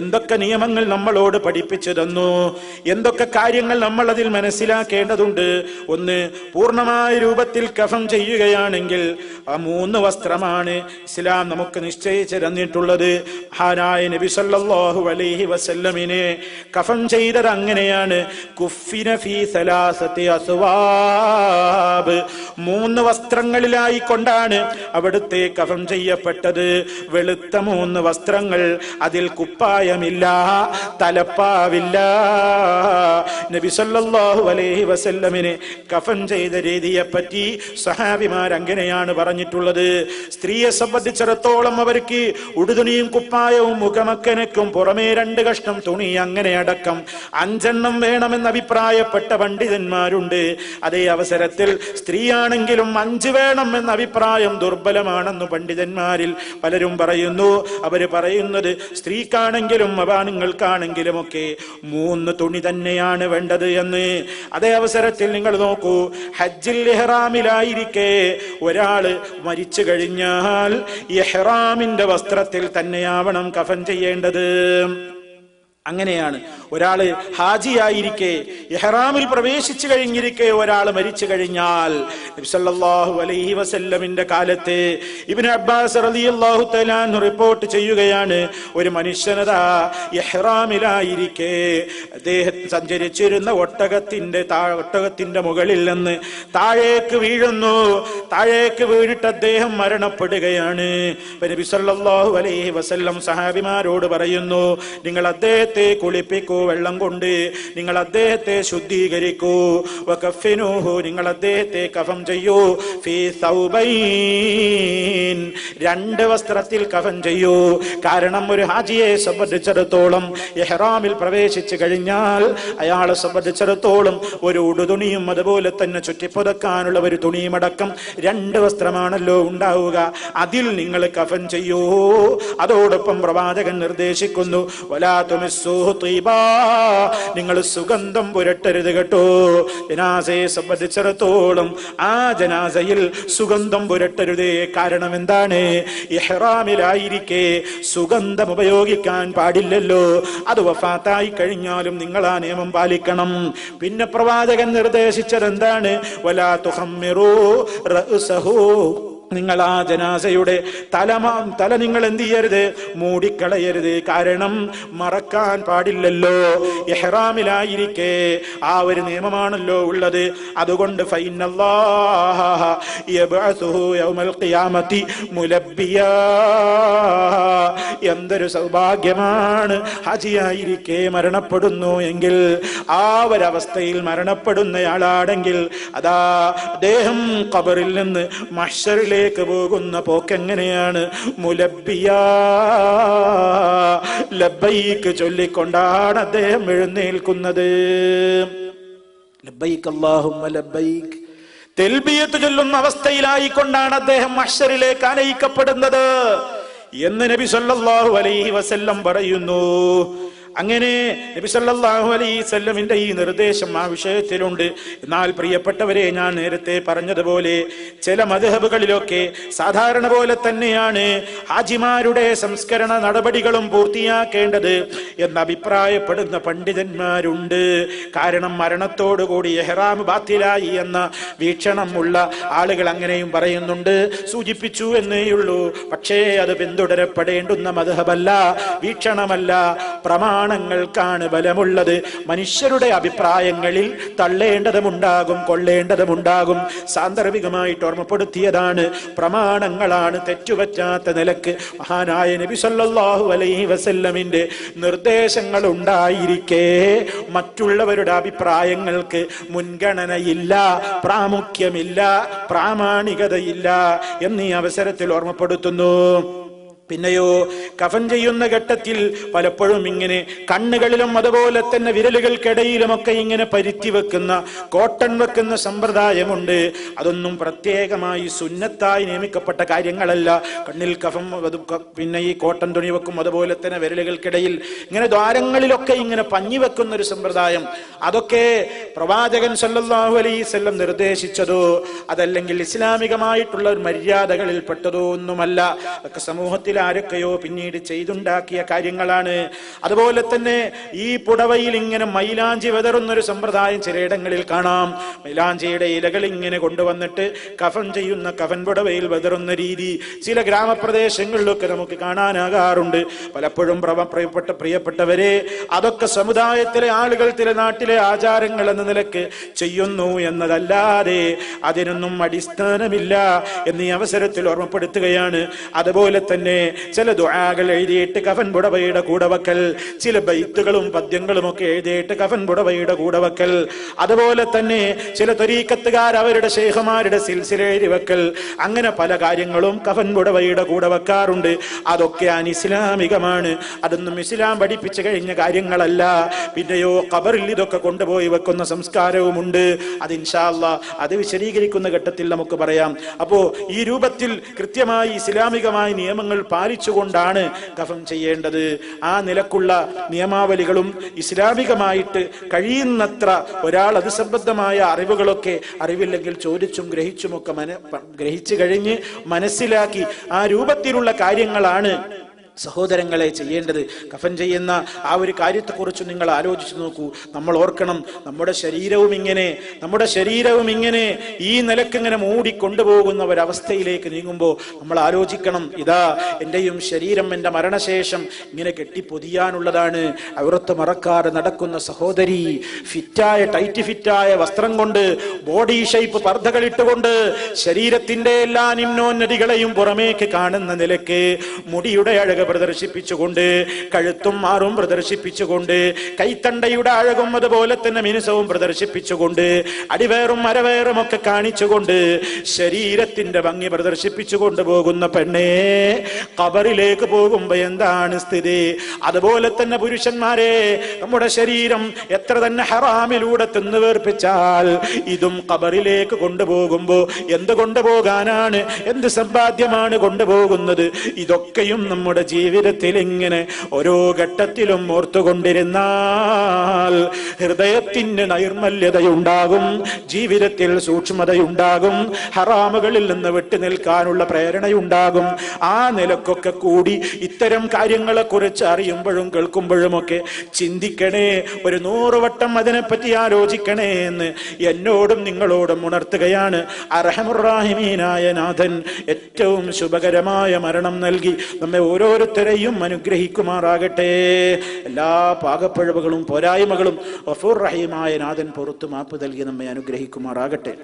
എന്തൊക്കെ നിയമങ്ങൾ നമ്മളോട് പഠിപ്പിച്ചു തന്നു, എന്തൊക്കെ കാര്യങ്ങൾ നമ്മൾ അതിൽ മനസ്സിലാക്കേണ്ടതുണ്ട്. ഒന്ന്, പൂർണ്ണമായ രൂപത്തിൽ കഫൻ ചെയ്യുകയാണെങ്കിൽ ആ 3 വസ്ത്രമാണ് ഇസ്ലാം നമുക്ക് നിശ്ചയിച്ചു തന്നിട്ടുള്ളത്. മഹാനായ നബി സല്ലല്ലാഹു അലൈഹി വസല്ലമിനെ കഫൻ ചെയ്തത് അങ്ങനെയാണ്. കുഫിന ഫീ സലാസത്തി അസ്വാബ്, 3 വസ്ത്രങ്ങളിലായി കൊണ്ടാണ് അവിടുത്തെ കഫൻ ചെയ്യപ്പെട്ടത്. വെളുത്ത 3 വസ്ത്രങ്ങൾ, അതിൽ കുപ്പായമില്ല, തലപ്പാവില്ല. നബി സല്ലല്ലാഹു അലൈഹി വസല്ലമിനെ കഫൻ ചെയ്ത രീതിയെ പറ്റി സഹാബിമാർ അങ്ങനെയാണ് പറഞ്ഞിട്ടുള്ളത്. സ്ത്രീയെ സംബന്ധിച്ചിടത്തോളം അവർക്ക് ഉടുതുണിയും കുപ്പായവും മുഖമക്കനക്കും പുറമേ 2 കഷ്ണം തുണി, അങ്ങനെ അടക്കം 5 എണ്ണം വേണമെന്ന് അഭിപ്രായപ്പെട്ട പണ്ഡിതന്മാരുണ്ട്. അതേ അവസരത്തിൽ സ്ത്രീയാണെങ്കിലും 5 വേണം എന്ന അഭിപ്രായം ദുർബലമാണെന്ന് പണ്ഡിതന്മാരിൽ പലരും പറയുന്നു. അവര് പറയുന്നത് സ്ത്രീക്കാണെങ്കിലും അപാനുങ്ങൾക്കാണെങ്കിലും ഒക്കെ 3 തുണി തന്നെയാണ് വേണ്ടത് എന്ന്. അതേ അവസരത്തിൽ നിങ്ങൾ നോക്കൂ, ഹജ്ജിൽ ഇഹ്റാമിലായിരിക്കെ ഒരാള് മരിച്ചു കഴിഞ്ഞാൽ ഇഹ്റാമിന്റെ വസ്ത്രത്തിൽ തന്നെയാവണം കഫൻ ചെയ്യേണ്ടത്. അങ്ങനെയാണ്. ഒരാള് ഹാജിയായിരിക്കെ ഇഹ്റാമിൽ പ്രവേശിച്ചു കഴിഞ്ഞിരിക്കെ ഒരാൾ മരിച്ചു കഴിഞ്ഞാൽ നബി സല്ലല്ലാഹു അലൈഹി വസല്ലമിന്റെ കാലത്ത് ഇബ്നു അബ്ബാസ് റളിയല്ലാഹു തആല അൻഹു റിപ്പോർട്ട് ചെയ്യുകയാണ്, ഒരു മനുഷ്യനതാ ഇഹ്റാമിലായിരിക്കെ അദ്ദേഹം സഞ്ചരിച്ചിരുന്ന ഒട്ടകത്തിന്റെ മുകളിൽ നിന്ന് താഴേക്ക് വീഴുന്നു. താഴേക്ക് വീണിട്ട് അദ്ദേഹം മരണപ്പെടുകയാണ്. നബി സല്ലല്ലാഹു അലൈഹി വസല്ലം സഹാബിമാരോട് പറയുന്നു, നിങ്ങൾ അദ്ദേഹത്തെ കുളിപ്പിക്കൂ, വെള്ളം കൊണ്ട് നിങ്ങൾ അദ്ദേഹത്തെ ശുദ്ധീകരിക്കൂ. വകഫിനുഹു, നിങ്ങൾ അദ്ദേഹത്തെ കഫൻ ചെയ്യൂ. ഫീ സൗബൈൻ, 2 വസ്ത്രത്തിൽ കഫൻ ചെയ്യൂ. കാരണം ഒരു ഹാജിയെ സംബന്ധിച്ചിടത്തോളം ഇഹ്റാമിൽ പ്രവേശിച്ചു കഴിഞ്ഞാൽ അയാളെ സംബന്ധിച്ചിടത്തോളം ഒരു ഉടുതുണിയും അതുപോലെ തന്നെ ചുറ്റിപ്പുതക്കാനുള്ള ഒരു തുണിയുമടക്കം 2 വസ്ത്രമാണല്ലോ ഉണ്ടാവുക. അതിൽ നിങ്ങൾ കഫൻ ചെയ്യൂ. അതോടൊപ്പം പ്രവാചകൻ നിർദ്ദേശിക്കുന്നു, വലാ തുമിസ്സൂ തീബാ, നിങ്ങൾ സുഗന്ധം പുരട്ടരുത് കേട്ടോ. ജനാസയെ സംബന്ധിച്ചിടത്തോളം ആ ജനാസയിൽ സുഗന്ധം പുരട്ടരുതേ. കാരണം എന്താണ്? ഇഹ്റാമിലായിരിക്കെ സുഗന്ധം ഉപയോഗിക്കാൻ പാടില്ലല്ലോ. അത് വഫാത്തായി കഴിഞ്ഞാലും നിങ്ങൾ ആ നിയമം പാലിക്കണം. പിന്നെ പ്രവാചകൻ നിർദ്ദേശിച്ചത് എന്താണ്? വലാ തുഖമ്മിറൂ റഅ്സഹു, നിങ്ങൾ ആ ജനാസയുടെ തല നിങ്ങൾ എന്ത് ചെയ്യരുത്? മൂടിക്കളയരുത്. കാരണം മറക്കാൻ പാടില്ലല്ലോ. ഇഹ്റാമിലായിരിക്കെ ആ ഒരു നിയമമാണല്ലോ ഉള്ളത്. അതുകൊണ്ട് ഫൈനല്ലാഹ യബ്അസുഹു യൗമൽ ഖിയാമത്തി മുലബ്ബിയാ, എന്തൊരു സൗഭാഗ്യമാണ് ഹാജിയായിരിക്കെ മരണപ്പെടുന്നു എങ്കിൽ, ആ ഒരവസ്ഥയിൽ മരണപ്പെടുന്നയാളാണെങ്കിൽ അതാ അദ്ദേഹം ഖബറിൽ നിന്ന് മഹ്ശറിൽ പോകുന്ന പോക്കെങ്ങനെയാണ്? മുലബ്ബിയാ, ലബ്ബൈക്ക് ചൊല്ലിക്കൊണ്ടാണ് അദ്ദേഹം എഴുന്നേൽക്കുന്നത്. ലബ്ബൈക്ക് അല്ലാഹുമ്മ ലബ്ബൈക്ക്, തൽബിയത്ത് ചൊല്ലുന്ന അവസ്ഥയിലായിക്കൊണ്ടാണ് അദ്ദേഹം മഹ്ശറിലേക്ക് ആനയിക്കപ്പെടുന്നത് എന്ന് നബി സല്ലല്ലാഹു അലൈഹി വസല്ലം പറയുന്നു. അങ്ങനെ നബി സല്ലല്ലാഹു അലൈഹി വസല്ലമിന്റെ ഈ നിർദ്ദേശം ആ വിഷയത്തിലുണ്ട്. എന്നാൽ പ്രിയപ്പെട്ടവരെ, ഞാൻ നേരത്തെ പറഞ്ഞതുപോലെ ചില മദ്ഹബുകളിലൊക്കെ സാധാരണ പോലെ തന്നെയാണ് ഹാജിമാരുടെ സംസ്കരണ നടപടികളും പൂർത്തിയാക്കേണ്ടത് എന്ന് അഭിപ്രായപ്പെടുന്ന പണ്ഡിതന്മാരുണ്ട്. കാരണം മരണത്തോടുകൂടി ഇഹ്റാം ബാത്തിലായി എന്ന വീക്ഷണമുള്ള ആളുകൾ അങ്ങനെയും പറയുന്നുണ്ട്. സൂചിപ്പിച്ചു എന്നേയുള്ളൂ. പക്ഷേ അത് പിന്തുടരപ്പെടേണ്ടുന്ന മദ്ഹബല്ല, വീക്ഷണമല്ല. പ്രമാണങ്ങൾക്കാണ് ബലമുള്ളത്. മനുഷ്യരുടെ അഭിപ്രായങ്ങളിൽ തള്ളേണ്ടതുമുണ്ടാകും, കൊള്ളേണ്ടതുമുണ്ടാകും. സാന്ദർഭികമായിട്ട് ഓർമ്മപ്പെടുത്തിയതാണ്. പ്രമാണങ്ങളാണ് തെറ്റുപറ്റാത്ത നിലക്ക് മഹാനായ നബി സല്ലല്ലാഹു അലൈഹി വസല്ലമിന്റെ നിർദ്ദേശങ്ങൾ ഉണ്ടായിരിക്കെ മറ്റുള്ളവരുടെ അഭിപ്രായങ്ങൾക്ക് മുൻഗണനയില്ല, പ്രാമുഖ്യമില്ല, പ്രാമാണികതയില്ല എന്നീ അവസരത്തിൽ ഓർമ്മപ്പെടുത്തുന്നു. പിന്നെയോ കഫൻ ചെയ്യുന്ന ഘട്ടത്തിൽ പലപ്പോഴും ഇങ്ങനെ കണ്ണുകളിലും അതുപോലെ തന്നെ വിരലുകൾക്കിടയിലുമൊക്കെ ഇങ്ങനെ പരുത്തി വെക്കുന്ന, കോട്ടൺ വെക്കുന്ന സമ്പ്രദായമുണ്ട്. അതൊന്നും പ്രത്യേകമായി സുന്നത്തായി നിയമിക്കപ്പെട്ട കാര്യങ്ങളല്ല. കണ്ണിൽ കഫം, പിന്നെ ഈ കോട്ടൺ തുണി വെക്കും, അതുപോലെ തന്നെ വിരലുകൾക്കിടയിൽ ഇങ്ങനെ ദ്വാരങ്ങളിലൊക്കെ ഇങ്ങനെ പഞ്ഞി വെക്കുന്ന ഒരു സമ്പ്രദായം, അതൊക്കെ പ്രവാചകൻ സല്ലല്ലാഹു അലൈഹി വസല്ലം നിർദ്ദേശിച്ചതോ അതല്ലെങ്കിൽ ഇസ്ലാമികമായിട്ടുള്ള ഒരു മര്യാദകളിൽ പെട്ടതോ ഒന്നുമല്ല. അതൊക്കെ സമൂഹത്തിൽ ആരൊക്കെയോ പിന്നീട് ചെയ്തുണ്ടാക്കിയ കാര്യങ്ങളാണ്. അതുപോലെ തന്നെ ഈ പുടവയിൽ ഇങ്ങനെ മൈലാഞ്ചി വിതറുന്നൊരു സമ്പ്രദായം ചിലയിടങ്ങളിൽ കാണാം. മൈലാഞ്ചിയുടെ ഇലകൾ ഇങ്ങനെ കൊണ്ടുവന്നിട്ട് കഫൻ ചെയ്യുന്ന കഫൻ പുടവയിൽ വിതറുന്ന രീതി ചില ഗ്രാമപ്രദേശങ്ങളിലൊക്കെ നമുക്ക് കാണാനാകാറുണ്ട്. പലപ്പോഴും പ്രിയപ്പെട്ടവരെ, അതൊക്കെ സമുദായത്തിലെ ആളുകൾ ചില നാട്ടിലെ ആചാരങ്ങൾ എന്ന നിലക്ക് ചെയ്യുന്നു എന്നതല്ലാതെ അതിനൊന്നും അടിസ്ഥാനമില്ല എന്നീ അവസരത്തിൽ ഓർമ്മപ്പെടുത്തുകയാണ്. അതുപോലെ തന്നെ ചില ദുആകൾ എഴുതിയിട്ട് കഫൻ പുടവയുടെ കൂടെ വെക്കൽ, ചില ബൈത്തുകളും പദ്യങ്ങളും ഒക്കെ എഴുതിയിട്ട് കഫൻ പുടവയുടെ കൂടെ വെക്കൽ, അതുപോലെ തന്നെ ചില ത്വരീഖത്തുകാർ അവരുടെ ശൈഖുമാരുടെ സിൽസില എഴുതി വെക്കൽ, അങ്ങനെ പല കാര്യങ്ങളും കഫൻ പുടവയുടെ കൂടെ വെക്കാറുണ്ട്. അതൊക്കെ അനിസ്ലാമികമാണ്. അതൊന്നും ഇസ്ലാം പഠിപ്പിച്ചു കഴിഞ്ഞ കാര്യങ്ങളല്ല. പിന്നെയോ ഖബറിൽ ഇതൊക്കെ കൊണ്ടുപോയി വെക്കുന്ന സംസ്കാരവുമുണ്ട്. അത് ഇൻഷാ അല്ലാഹ് അത് വിശദീകരിക്കുന്ന ഘട്ടത്തിൽ നമുക്ക് പറയാം. അപ്പോ ഈ രൂപത്തിൽ കൃത്യമായി ഇസ്ലാമികമായ നിയമങ്ങൾ പാലിച്ചുകൊണ്ടാണ് കഫൻ ചെയ്യേണ്ടത്. ആ നിലക്കുള്ള നിയമാവലികളും ഇസ്ലാമികമായിട്ട് കഴിയുന്നത്ര ഒരാൾ അത് സംബന്ധമായ അറിവുകളൊക്കെ, അറിവില്ലെങ്കിൽ ചോദിച്ചും ഗ്രഹിച്ചുമൊക്കെ ഗ്രഹിച്ചു കഴിഞ്ഞ് മനസ്സിലാക്കി ആ രൂപത്തിലുള്ള കാര്യങ്ങളാണ് സഹോദരങ്ങളെ ചെയ്യേണ്ടത്. കഫൻ ചെയ്യുന്ന ആ ഒരു കാര്യത്തെക്കുറിച്ച് നിങ്ങൾ ആലോചിച്ചു നോക്കൂ. നമ്മൾ ഓർക്കണം, നമ്മുടെ ശരീരവും ഇങ്ങനെ ഈ നിലക്കിങ്ങനെ മൂടിക്കൊണ്ടുപോകുന്ന ഒരവസ്ഥയിലേക്ക് നീങ്ങുമ്പോൾ നമ്മൾ ആലോചിക്കണം, ഇതാ എന്റെയും ശരീരം എൻ്റെ മരണശേഷം ഇങ്ങനെ കെട്ടിപ്പൊതിയാനുള്ളതാണ്. ഔറത്ത് മറക്കാതെ നടക്കുന്ന സഹോദരി, ടൈറ്റ് ഫിറ്റായ വസ്ത്രം കൊണ്ട്, ബോഡി ഷേപ്പ് പർദ്ദകൾ ഇട്ടുകൊണ്ട്, ശരീരത്തിന്റെ എല്ലാ നിമ്നോന്നതികളെയും പുറമേക്ക് കാണുന്ന നിലക്ക് മുടിയുടെ അഴക് പ്രദർശിപ്പിച്ചുകൊണ്ട്, കഴുത്തും മാറും പ്രദർശിപ്പിച്ചുകൊണ്ട്, കൈത്തണ്ടയുടെ അഴകും അതുപോലെ തന്നെ മിനുസവും പ്രദർശിപ്പിച്ചുകൊണ്ട്, അടിവേറും അരവേറും ഒക്കെ കാണിച്ചുകൊണ്ട്, ശരീരത്തിന്റെ ഭംഗി പ്രദർശിപ്പിച്ചുകൊണ്ട് പോകുന്ന പെണ്ണേ, ഖബറിലേക്ക് പോകുമ്പോ എന്താണ് സ്ഥിതി? അതുപോലെ തന്നെ പുരുഷന്മാരെ, നമ്മുടെ ശരീരം എത്ര തന്നെ ഹറാമിലൂടെ തിന്നു വേർപ്പിച്ചാൽ ഇതും ഖബറിലേക്ക് കൊണ്ടുപോകുമ്പോ എന്ത് കൊണ്ടുപോകാനാണ്? എന്ത് സമ്പാദ്യമാണ് കൊണ്ടുപോകുന്നത്? ഇതൊക്കെയും നമ്മുടെ ജീവിതത്തിൽ ഇങ്ങനെ ഓരോ ഘട്ടത്തിലും ഓർത്തുകൊണ്ടിരുന്നാൽ ഹൃദയത്തിന് നൈർമല്യതയുണ്ടാകും, ജീവിതത്തിൽ സൂക്ഷ്മതയുണ്ടാകും, ഹറാമുകളിൽ നിന്ന് വിട്ടു നിൽക്കാനുള്ള പ്രേരണയുണ്ടാകും. ആ നിലക്കൊക്കെ കൂടി ഇത്തരം കാര്യങ്ങളെ കുറിച്ച് അറിയുമ്പോഴും കേൾക്കുമ്പോഴുമൊക്കെ ചിന്തിക്കണേ, ഒരു 100 വട്ടം അതിനെപ്പറ്റി ആലോചിക്കണേ എന്ന് എന്നോടും നിങ്ങളോടും ഉണർത്തുകയാണ്. അർഹമുർ-റഹീമീനായ നാഥൻ ഏറ്റവും ശുഭകരമായ മരണം നൽകി നമ്മെ ഓരോരുത്തരെയും അനുഗ്രഹിക്കുമാറാകട്ടെ. എല്ലാ പാകപ്പിഴവുകളും പോരായ്മകളും ഗഫൂർ റഹീമായ നാഥൻ പുറത്തു മാപ്പ് നൽകി നമ്മെ അനുഗ്രഹിക്കുമാറാകട്ടെ.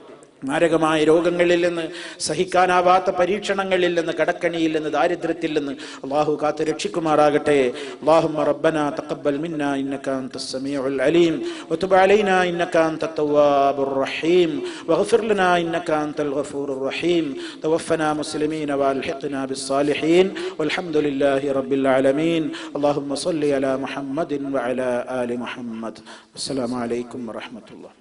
മാരകമായ രോഗങ്ങളിൽ നിന്ന്, സഹിക്കാനാവാത്ത പരീക്ഷണങ്ങളിൽ നിന്ന്, കടക്കണിയിൽ നിന്ന്, ദാരിദ്ര്യത്തിൽ നിന്ന് അല്ലാഹു കാത്ത് രക്ഷിക്കുമാറാകട്ടെ. അല്ലാഹുമ്മ റബ്ബനാ തഖബ്ബൽ മിന്നാ ഇന്നക അൻതസ് സമീഉൽ അലീം വതുബ് അലൈനാ ഇന്നക അൻതത് തവ്വാബുർ റഹീം വഗ്ഫിർ ലനാ ഇന്നക അൻതൽ ഗഫൂറുർ റഹീം തവഫനാ മുസ്ലിമീന വഅൽഹിഖ്നാ ബിസ്സാലിഹീൻ വൽഹംദുലില്ലാഹി റബ്ബിൽ ആലമീൻ. അല്ലാഹുമ്മ സ്വല്ലി അലാ മുഹമ്മദിൻ വഅലാ ആലി മുഹമ്മദ്. അസ്സലാമു അലൈക്കും വറഹ്മത്തുള്ളാഹി.